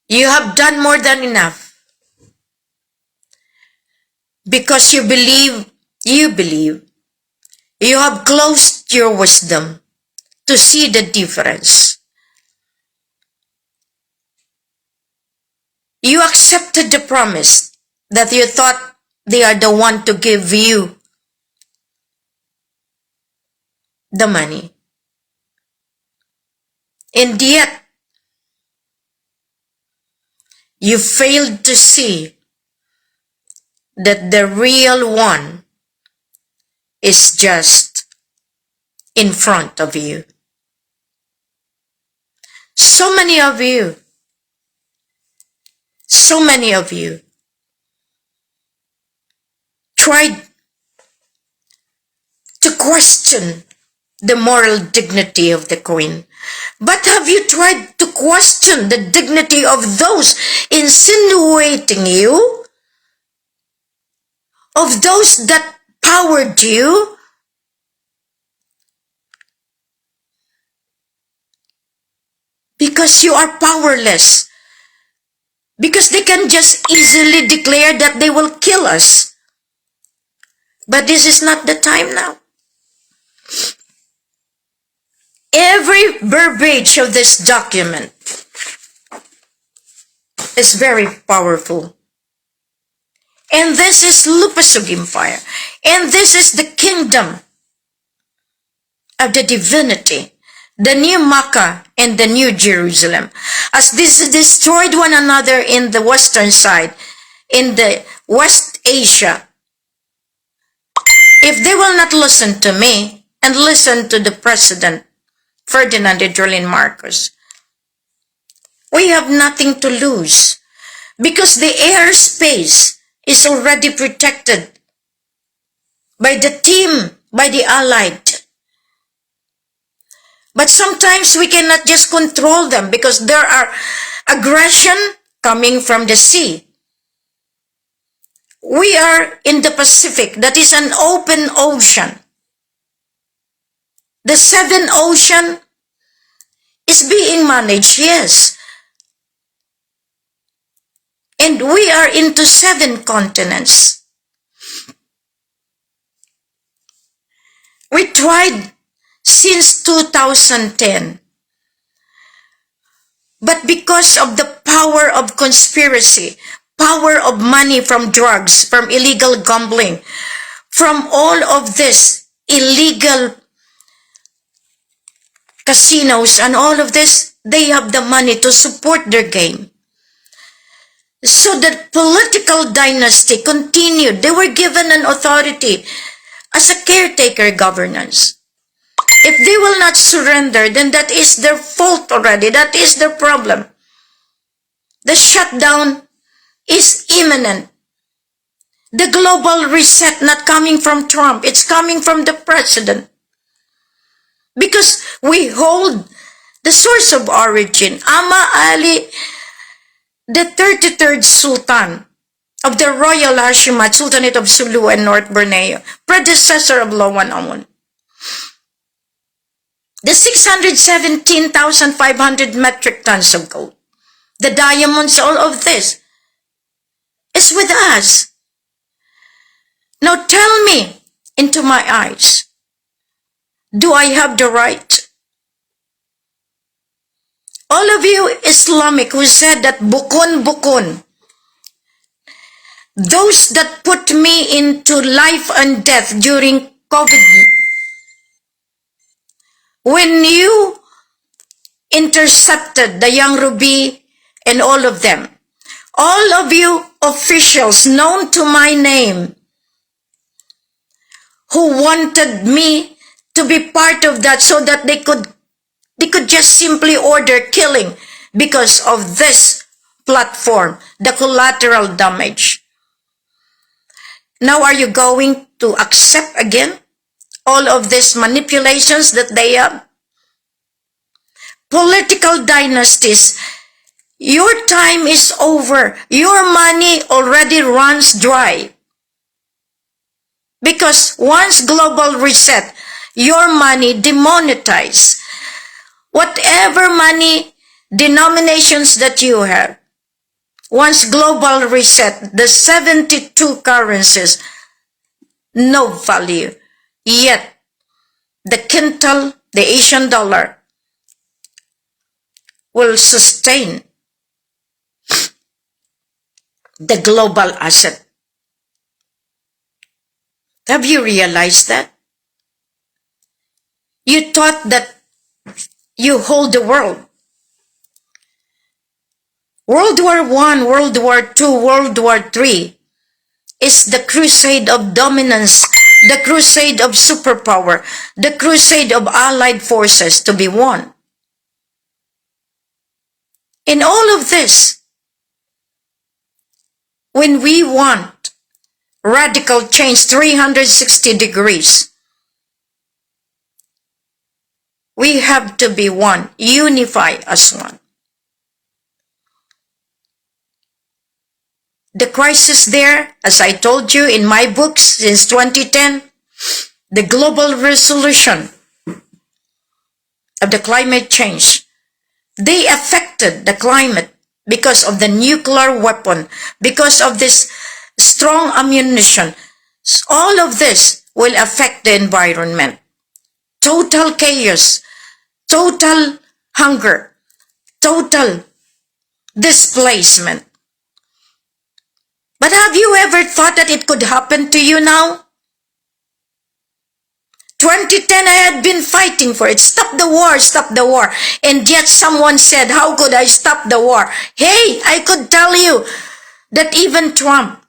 You have done more than enough. Because you believe, you have closed your wisdom to see the difference. You accepted the promise that you thought they are the one to give you the money. And yet, you failed to see that the real one is just in front of you. So many of you tried to question the moral dignity of the queen. But have you tried to question the dignity of those insinuating you? Of those that powered you? Because you are powerless. Because they can just easily declare that they will kill us. But this is not the time now. Every verbiage of this document is very powerful. And this is Lupasug Empire. And this is the kingdom of the divinity. The new Makkah and the new Jerusalem. As this destroyed one another in the western side, in the West Asia, if they will not listen to me and listen to the President Ferdinand Edrolin Marcos, we have nothing to lose because the airspace is already protected by the team, by the Allied. But sometimes we cannot just control them because there are aggression coming from the sea. We are in the Pacific, that is an open ocean. The 7 ocean is being managed, yes. And we are into 7 continents. We tried since 2010. But because of the power of conspiracy, power of money from drugs, from illegal gambling, from all of this illegal casinos and all of this, they have the money to support their game. So the political dynasty continued. They were given an authority as a caretaker governance. If they will not surrender, then that is their fault already. That is their problem. The shutdown is imminent. The global reset not coming from Trump. It's coming from the president. Because we hold the source of origin. Ama Ali, the 33rd Sultan of the Royal Hashemite Sultanate of Sulu and North Borneo, predecessor of Lawan Amun. The 617,500 metric tons of gold, the diamonds, all of this is with us. Now tell me into my eyes, do I have the right? All of you Islamic who said that bukun, those that put me into life and death during COVID, when you intercepted the young Ruby and all of them, all of you officials known to my name who wanted me to be part of that so that they could just simply order killing because of this platform, the collateral damage. Now are you going to accept again all of these manipulations that they have? Political dynasties, your time is over. Your money already runs dry. Because once global reset, your money demonetized. Whatever money denominations that you have, once global reset, the 72 currencies, no value. Yet, the quintal, the Asian dollar, will sustain the global asset. Have you realized that? You thought that you hold the world. World War I, World War II, World War III is the crusade of dominance, the crusade of superpower, the crusade of allied forces to be won. In all of this, when we want radical change 360 degrees, we have to be one, unify as one. The crisis there, as I told you in my books since 2010, the global resolution of the climate change, they affected the climate because of the nuclear weapon, because of this strong ammunition. All of this will affect the environment. Total chaos, total hunger, total displacement. But have you ever thought that it could happen to you now? 2010, I had been fighting for it. Stop the war, stop the war. And yet someone said, how could I stop the war? Hey, I could tell you that even Trump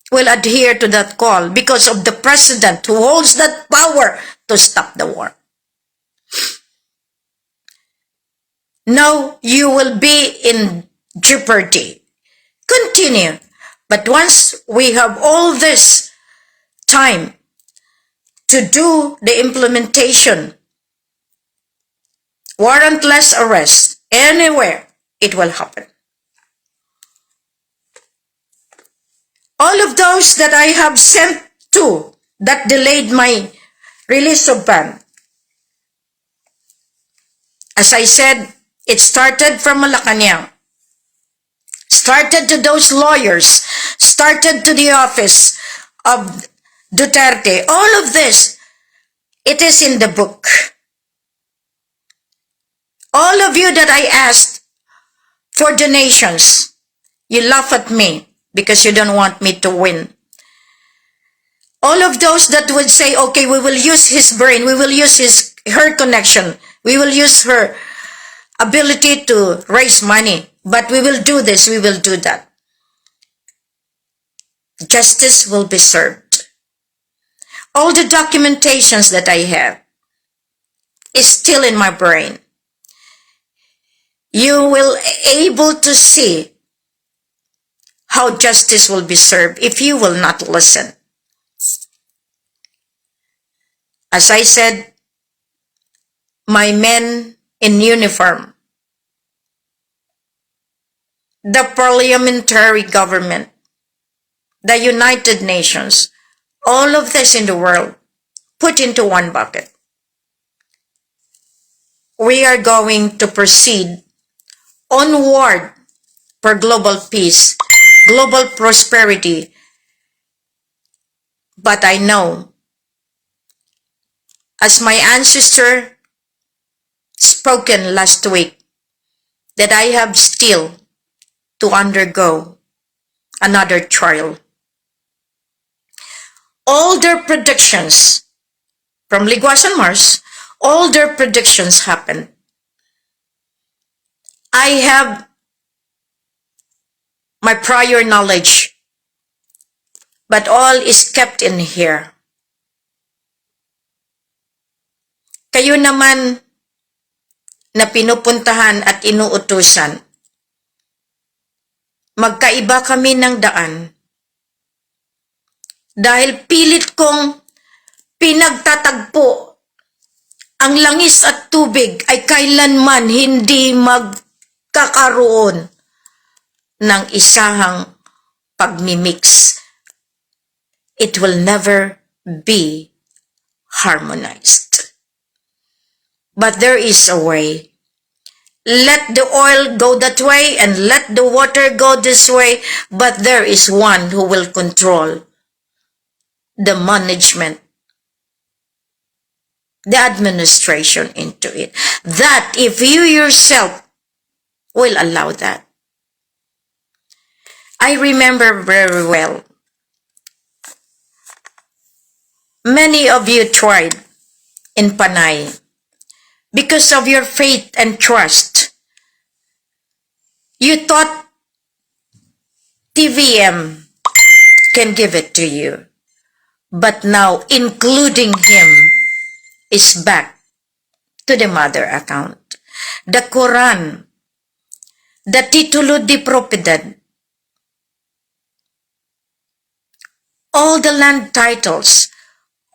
will adhere to that call because of the president who holds that power to stop the war. Now you will be in jeopardy. Continue. But once we have all this time to do the implementation, warrantless arrest, anywhere, it will happen. All of those that I have sent to that delayed my release of ban, as I said, it started from Malacanang, started to those lawyers, started to the office of Duterte. All of this, it is in the book. All of you that I asked for donations, you laugh at me because you don't want me to win. All of those that would say, okay, we will use his brain, we will use her connection, we will use her ability to raise money, but we will do this, we will do that. Justice will be served. All the documentations that I have is still in my brain. You will able to see how justice will be served if you will not listen. As I said, my men in uniform, the parliamentary government, the United Nations, all of this in the world, put into one bucket. We are going to proceed onward for global peace, global prosperity. But I know, as my ancestor spoken last week, that I have still to undergo another trial. All their predictions from Ligwas and Mars, all their predictions happened. I have my prior knowledge, but all is kept in here. Kayo naman na pinupuntahan at inuutusan, magkaiba kami ng daan dahil pilit kong pinagtatagpo ang langis at tubig ay kailanman hindi magkakaroon ng isahang pagmimix. It will never be harmonized. But there is a way. Let the oil go that way and let the water go this way, but there is one who will control the management, the administration into it. That if you yourself will allow that. I remember very well, many of you tried in Panay because of your faith and trust. You thought TVM can give it to you. But now, including him, is back to the mother account. The Quran, the titulo di propiedad, all the land titles,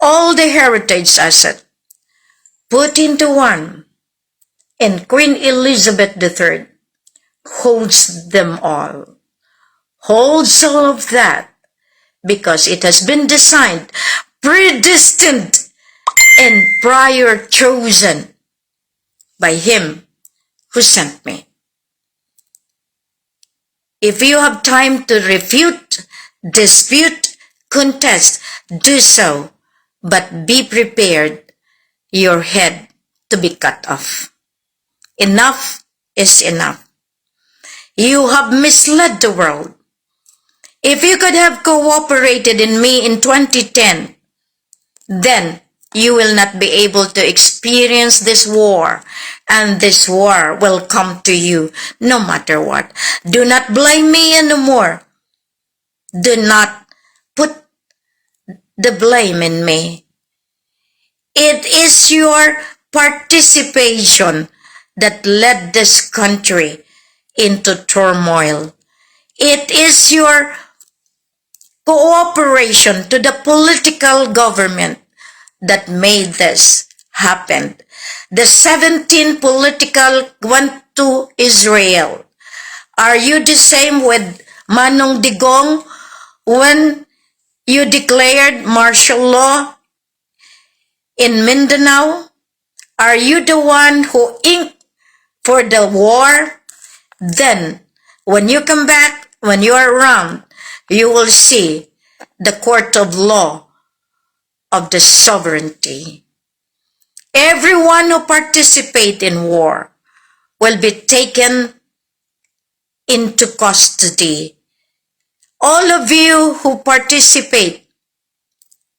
all the heritage asset, put into one, and Queen Elizabeth III holds them all, holds all of that, because it has been designed, predestined, and prior chosen by him who sent me. If you have time to refute, dispute, contest, do so, but be prepared your head to be cut off. Enough is enough. You have misled the world. If you could have cooperated in me in 2010, then you will not be able to experience this war, and this war will come to you no matter what. Do not blame me anymore. Do not put the blame in me. It is your participation that led this country into turmoil. It is your cooperation to the political government that made this happen. The 17 political went to Israel. Are you the same with Manong Digong when you declared martial law in Mindanao? Are you the one who inked for the war? Then, when you come back, when you are around, you will see the court of law of the sovereignty. Everyone who participate in war will be taken into custody. All of you who participate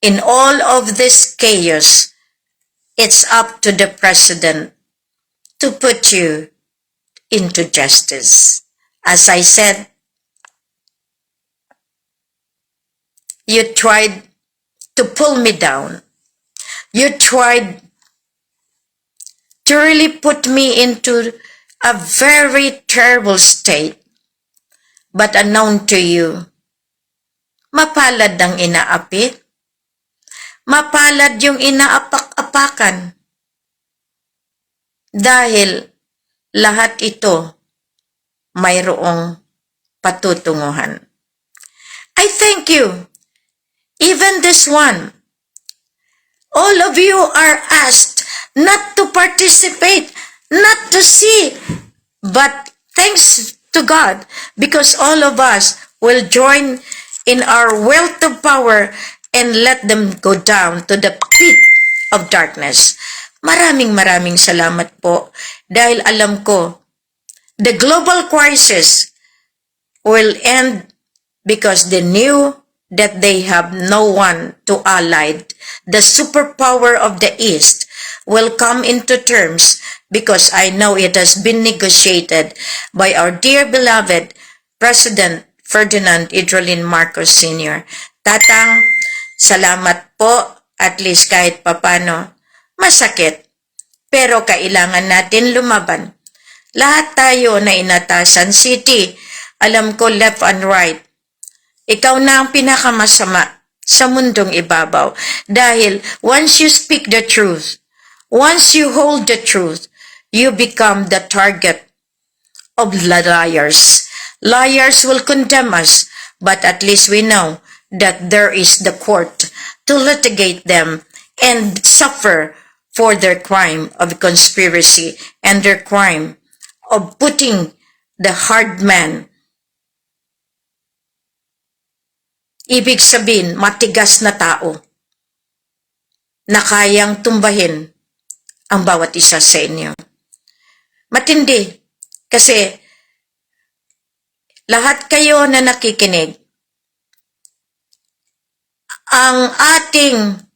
in all of this chaos, it's up to the president to put you into justice. As I said, you tried to pull me down. You tried to really put me into a very terrible state. But unknown to you, mapalad ang inaapi. Mapalad yung inaapak-apakan. Dahil lahat ito mayroong patutunguhan. I thank you. Even this one, all of you are asked not to participate, not to see, but thanks to God, because all of us will join in our wealth of power and let them go down to the pit of darkness. Maraming salamat po dahil alam ko the global crisis will end because they knew that they have no one to ally. The superpower of the East will come into terms because I know it has been negotiated by our dear beloved President Ferdinand Idrolin Marcos Sr. Tatang, salamat po, at least kahit papano. Masakit, pero kailangan natin lumaban. Lahat tayo na inatasan city, alam ko left and right. Ikaw na ang pinakamasama sa mundong ibabaw. Dahil once you speak the truth, once you hold the truth, you become the target of liars. Liars will condemn us, but at least we know that there is the court to litigate them and suffer for their crime of conspiracy and their crime of putting the hard man. Ibig sabihin, matigas na tao na kayang tumbahin ang bawat isa sa inyo. Matindi, kasi lahat kayo na nakikinig, ang ating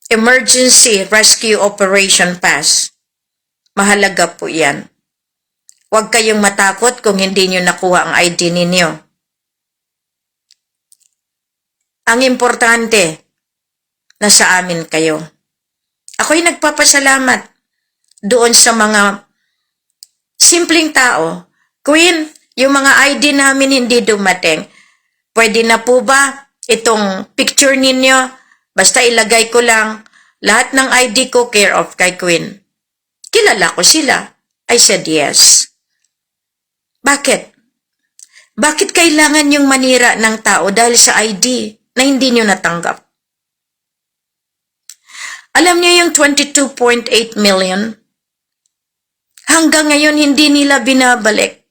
Emergency Rescue Operation Pass, mahalaga po yan. Huwag kayong matakot kung hindi nyo nakuha ang ID ninyo. Ang importante, nasa amin kayo. Ako'y nagpapasalamat doon sa mga simpleng tao. Queen, yung mga ID namin hindi dumating. Pwede na po ba itong picture ninyo? Basta ilagay ko lang lahat ng ID ko care of kay Queen. Kilala ko sila. I said yes. Bakit? Bakit kailangan yung manira ng tao dahil sa ID na hindi nyo natanggap? Alam niyo yung 22.8 million? Hanggang ngayon hindi nila binabalik.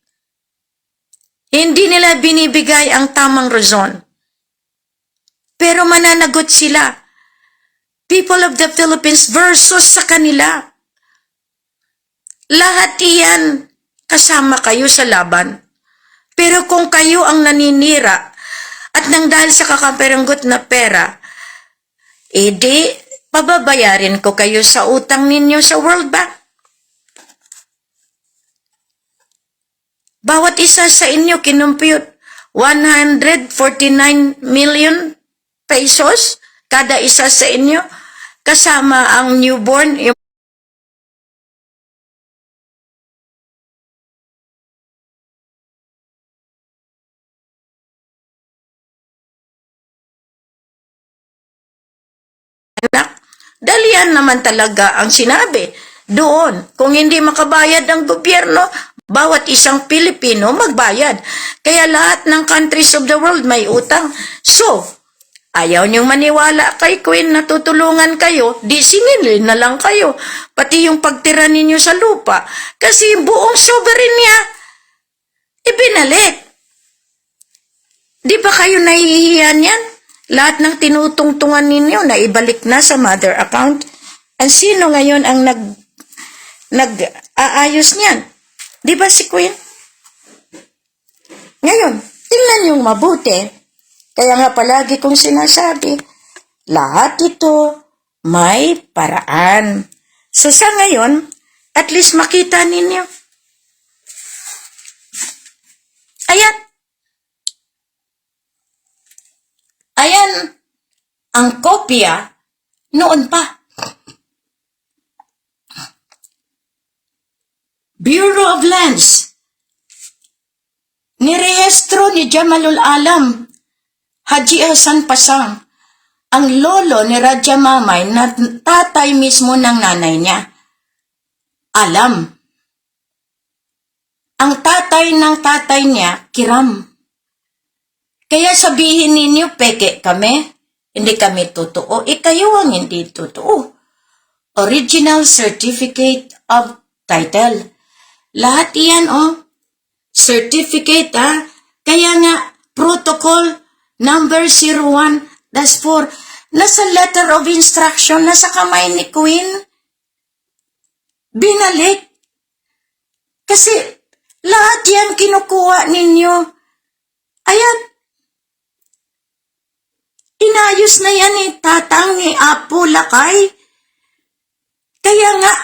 Hindi nila binibigay ang tamang rason. Pero mananagot sila. People of the Philippines versus sa kanila. Lahat iyan kasama kayo sa laban. Pero kung kayo ang naninira at nang dahil sa kakaperanggot na pera, edi pababayarin ko kayo sa utang ninyo sa World Bank. Bawat isa sa inyo kinumpute 149 million pesos kada isa sa inyo, kasama ang newborn, yung anak. Dalian naman talaga ang sinabi doon. Kung hindi makabayad ang gobyerno, bawat isang Pilipino magbayad. Kaya lahat ng countries of the world may utang. So, ayaw niyong maniwala kay Queen na tutulungan kayo, di singilin na lang kayo. Pati yung pagtira ninyo sa lupa. Kasi yung buong sovereign niya, ibinalik. Di ba kayo nahihiyan yan? Lahat ng tinutungtungan ninyo na ibalik na sa mother account. Ang sino ngayon ang nag-aayos niyan? Di ba si Queen? Ngayon, tingnan yung mabuti. Kaya nga palagi kong sinasabi, lahat ito may paraan. So sa ngayon, at least makita ninyo. Ayan. Ayan ang kopya noon pa. Bureau of Lands. Nirehestro ni Jamalul Alam Haji Hasan Pasang, ang lolo ni Radha Mamay na tatay mismo ng nanay niya. alam. Ang tatay ng tatay niya, kiram. Kaya sabihin ninyo, peke kami, hindi kami totoo. Kayo ang hindi totoo. Original Certificate of Title. Lahat iyan, certificate, Kaya nga, protocol number 01-4, nasa letter of instruction, nasa kamay ni Queen. Binalik. Kasi, lahat yan kinukuha ninyo. Ayan, inayos na yan ni tatang ni Apo Lakay. Kaya nga,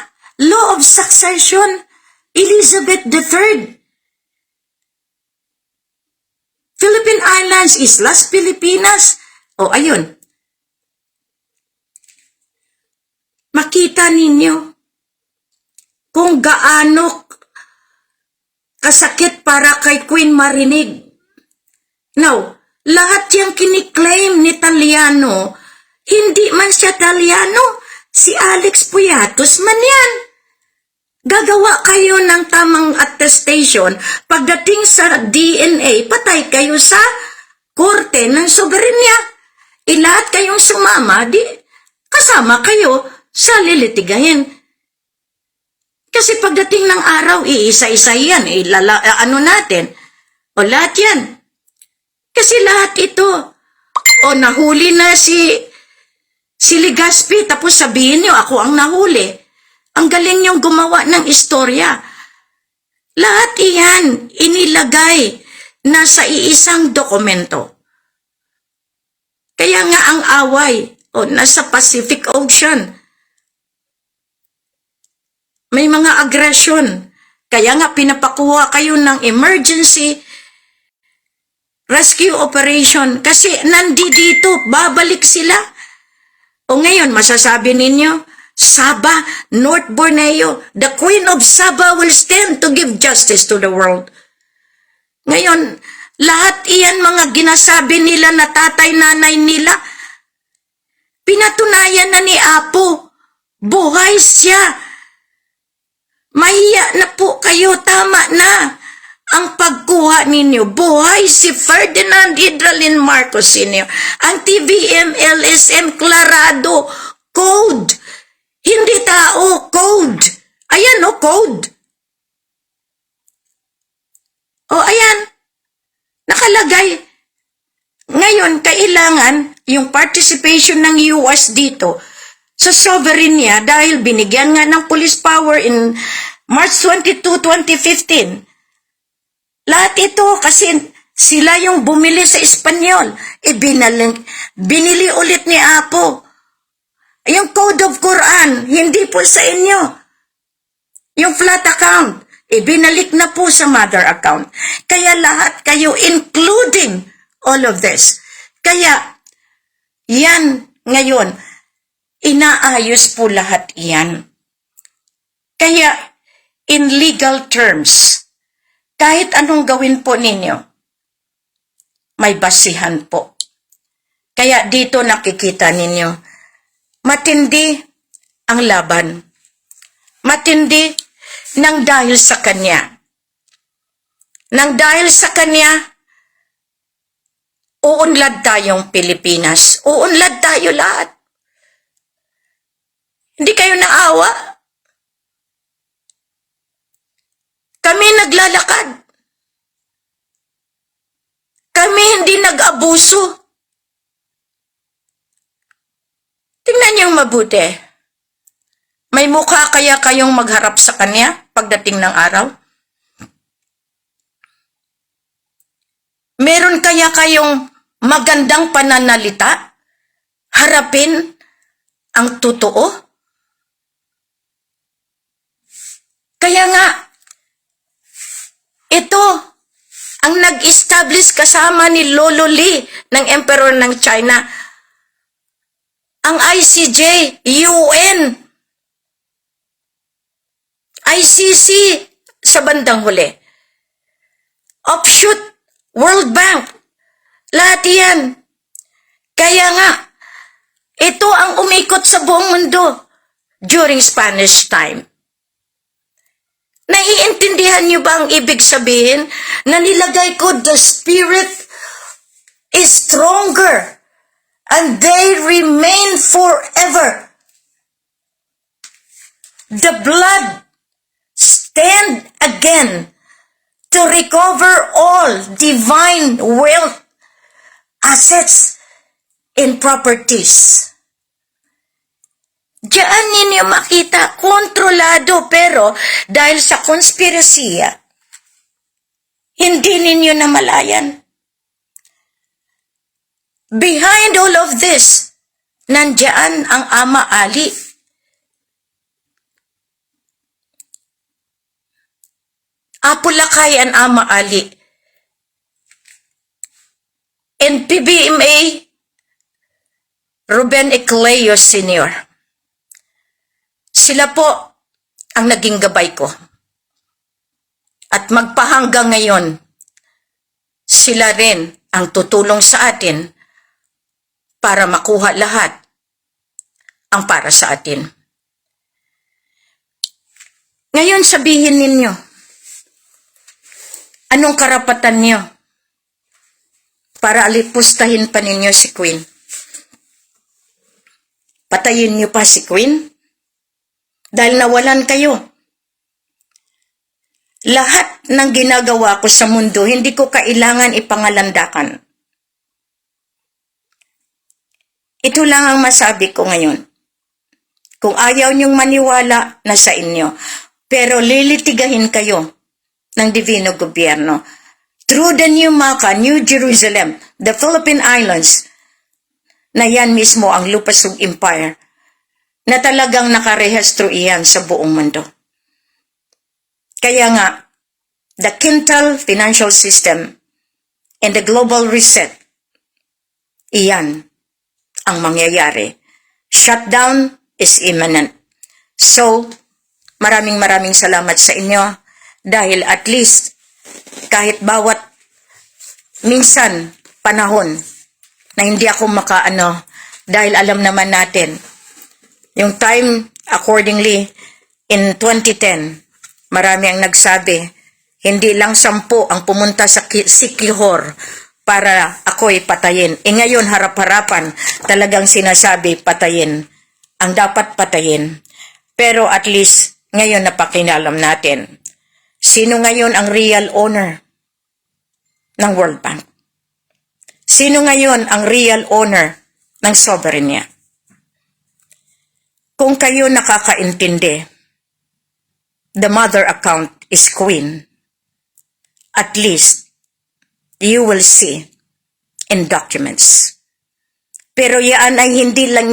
law of succession, Elizabeth III. Philippine Islands, Islas Pilipinas. Ayun. Makita ninyo kung gaano kasakit para kay Queen marinig. Now, lahat yung kiniklaim ni Italiano, hindi man siya Italiano, si Alex Puyatos man yan. Gagawa kayo ng tamang attestation, pagdating sa DNA, patay kayo sa korte ng soberenya. Lahat kayong sumama, kasama kayo sa lilitigahin. Kasi pagdating ng araw, iisa-isa yan, natin. Lahat yan. Kasi lahat ito, nahuli na si Legazpi, tapos sabihin niyo, ako ang nahuli. Ang galing niyong gumawa ng istorya. Lahat iyan, inilagay na sa iisang dokumento. Kaya nga ang away, nasa Pacific Ocean. May mga aggression. Kaya nga pinapakuha kayo ng emergency rescue operation kasi nandito, babalik sila. Ngayon, masasabi ninyo, Sabah, North Borneo, the Queen of Sabah will stand to give justice to the world. Ngayon, lahat iyan mga ginasabi nila na tatay-nanay nila, pinatunayan na ni Apo, buhay siya. Mahiya na po kayo, tama na. Ang pagkuha ninyo, buhay si Ferdinand Hidralin Marcos Sr., ang TVM, LSM, Clarado, code. Hindi tao, code. Ayan, code. Ayan. Nakalagay. Ngayon, kailangan yung participation ng US dito sa sovereignty dahil binigyan nga ng police power in March 22, 2015. Lahat ito kasi sila yung bumili sa Espanyol. Binili ulit ni Apo. Yung Code of Quran, hindi po sa inyo. Yung flat account, binalik na po sa mother account. Kaya lahat kayo, including all of this. Kaya, yan ngayon, inaayos po lahat yan. Kaya, in legal terms, kahit anong gawin po ninyo, may basihan po. Kaya dito nakikita ninyo, matindi ang laban. Matindi nang dahil sa kanya. Nang dahil sa kanya, uunlad tayong Pilipinas. Uunlad tayo lahat. Hindi kayo naawa? Kami naglalakad. Kami hindi nag-abuso. Tingnan niyong mabuti. May mukha kaya kayong magharap sa kanya pagdating ng araw? Meron kaya kayong magandang pananalita? Harapin ang totoo? Kaya nga, ito ang nag-establish kasama ni Lolo Lee ng Emperor ng China. Ang ICJ, UN, ICC sa bandang huli. Offshoot, World Bank, lahat yan. Kaya nga, ito ang umikot sa buong mundo during Spanish time. Naiintindihan niyo ba ang ibig sabihin na nilagay ko the spirit is stronger and they remain forever. The blood stand again to recover all divine wealth, assets, and properties. Diyan ninyo makita, kontrolado, pero dahil sa konspirasiya, hindi ninyo namalayan. Behind all of this, nandiyan ang Ama Ali. Apulakay ang Ama Ali. And PBMA, Ruben Ecleo Sr. Sila po ang naging gabay ko. At magpahanggang ngayon, sila rin ang tutulong sa atin para makuha lahat ang para sa atin. Ngayon sabihin ninyo, anong karapatan niyo para alipustahin pa ninyo si Queen? Patayin niyo pa si Queen? Dahil nawalan kayo. Lahat ng ginagawa ko sa mundo, hindi ko kailangan ipangalandakan. Ito lang ang masabi ko ngayon. Kung ayaw niyong maniwala, nasa inyo. Pero lilitigahin kayo ng Divino Gobyerno. Through the New Mecca, New Jerusalem, the Philippine Islands, na yan mismo ang Lupasug Empire, na talagang nakarehistro iyan sa buong mundo. Kaya nga, the quintal financial system and the global reset, iyan ang mangyayari. Shutdown is imminent. So, maraming salamat sa inyo dahil at least kahit bawat minsan panahon na hindi ako makaano dahil alam naman natin yung time accordingly in 2010 marami ang nagsabi hindi lang 10 ang pumunta sa Sikihor para ako'y patayin. Ngayon harap-harapan talagang sinasabi patayin ang dapat patayin. Pero at least ngayon napakinalam natin sino ngayon ang real owner ng World Bank? Sino ngayon ang real owner ng sovereign niya? Kung kayo nakakaintindi, the mother account is Queen. At least, you will see in documents. Pero yan ay hindi lang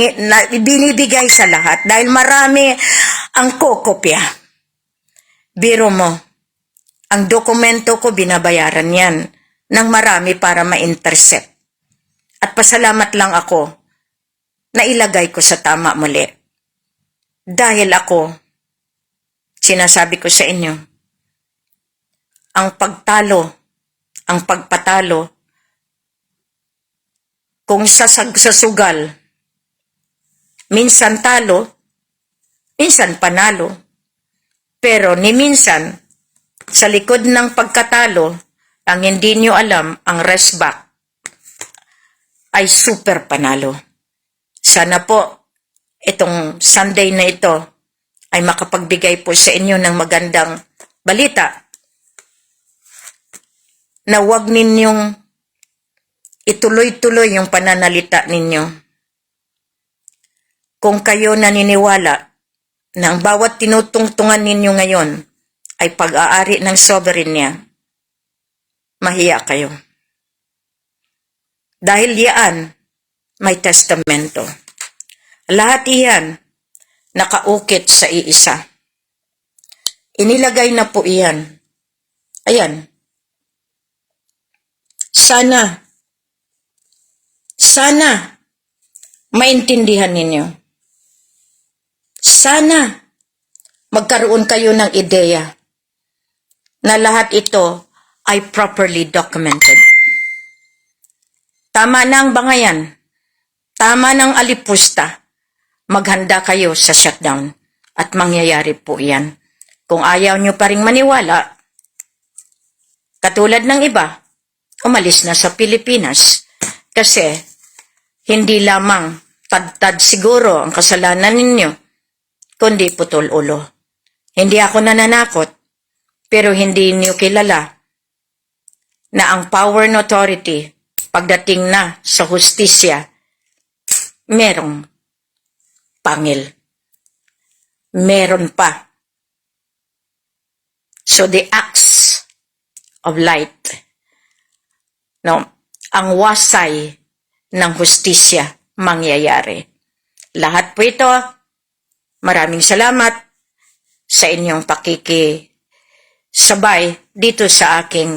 binibigay sa lahat dahil marami ang kokopya. Biro mo, ang dokumento ko binabayaran yan ng marami para ma-intercept. At pasalamat lang ako na ilagay ko sa tama muli. Dahil ako, sinasabi ko sa inyo, ang pagtalo, ang pagpatalo, kung sa sugal, minsan talo, minsan panalo, pero ni minsan, sa likod ng pagkatalo, ang hindi nyo alam, ang resback ay super panalo. Sana po, itong Sunday na ito ay makapagbigay po sa inyo ng magandang balita na huwag ninyong ituloy-tuloy yung pananalita ninyo. Kung kayo naniniwala na ang bawat tinutungtungan ninyo ngayon ay pag-aari ng sovereign niya, mahiya kayo. Dahil yan, may testamento. Lahat iyan, nakaukit sa iisa. Inilagay na po iyan. Ayan. Sana, maintindihan ninyo. Sana, magkaroon kayo ng ideya na lahat ito ay properly documented. Tama na ang bangayan. Tama ng alipusta. Maghanda kayo sa shutdown at mangyayari po yan. Kung ayaw nyo pa ring maniwala, katulad ng iba, umalis na sa Pilipinas. Kasi, hindi lamang tad-tad siguro ang kasalanan ninyo, kundi putol ulo. Hindi ako nananakot, pero hindi niyo kilala na ang power and authority pagdating na sa hustisya, merong pangil. Meron pa. So the axe of light, no, ang wasay ng hustisya mangyayari. Lahat po ito, maraming salamat sa inyong pakikisabay dito sa aking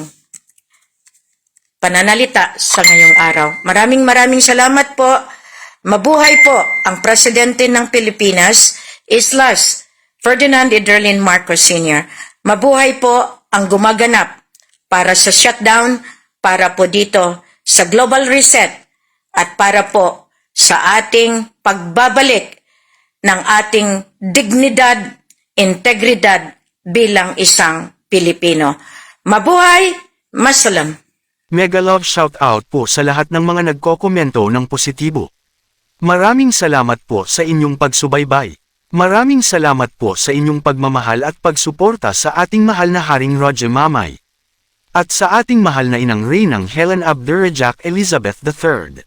pananalita sa ngayong araw. Maraming salamat po. Mabuhay po ang Presidente ng Pilipinas, Islas Ferdinand Ederlin Marcos Sr. Mabuhay po ang gumaganap para sa shutdown, para po dito sa global reset, at para po sa ating pagbabalik ng ating dignidad, integridad bilang isang Pilipino. Mabuhay! Masalam! Mega love shoutout po sa lahat ng mga nagkokomento ng positibo. Maraming salamat po sa inyong pagsubaybay. Maraming salamat po sa inyong pagmamahal at pagsuporta sa ating mahal na Haring Roger Mamay. At sa ating mahal na inang Reynang Helen Abdurajak Elizabeth III.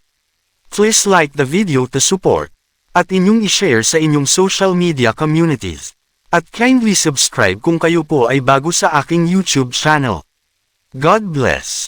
Please like the video to support, at inyong i-share sa inyong social media communities. At kindly subscribe kung kayo po ay bago sa aking YouTube channel. God bless.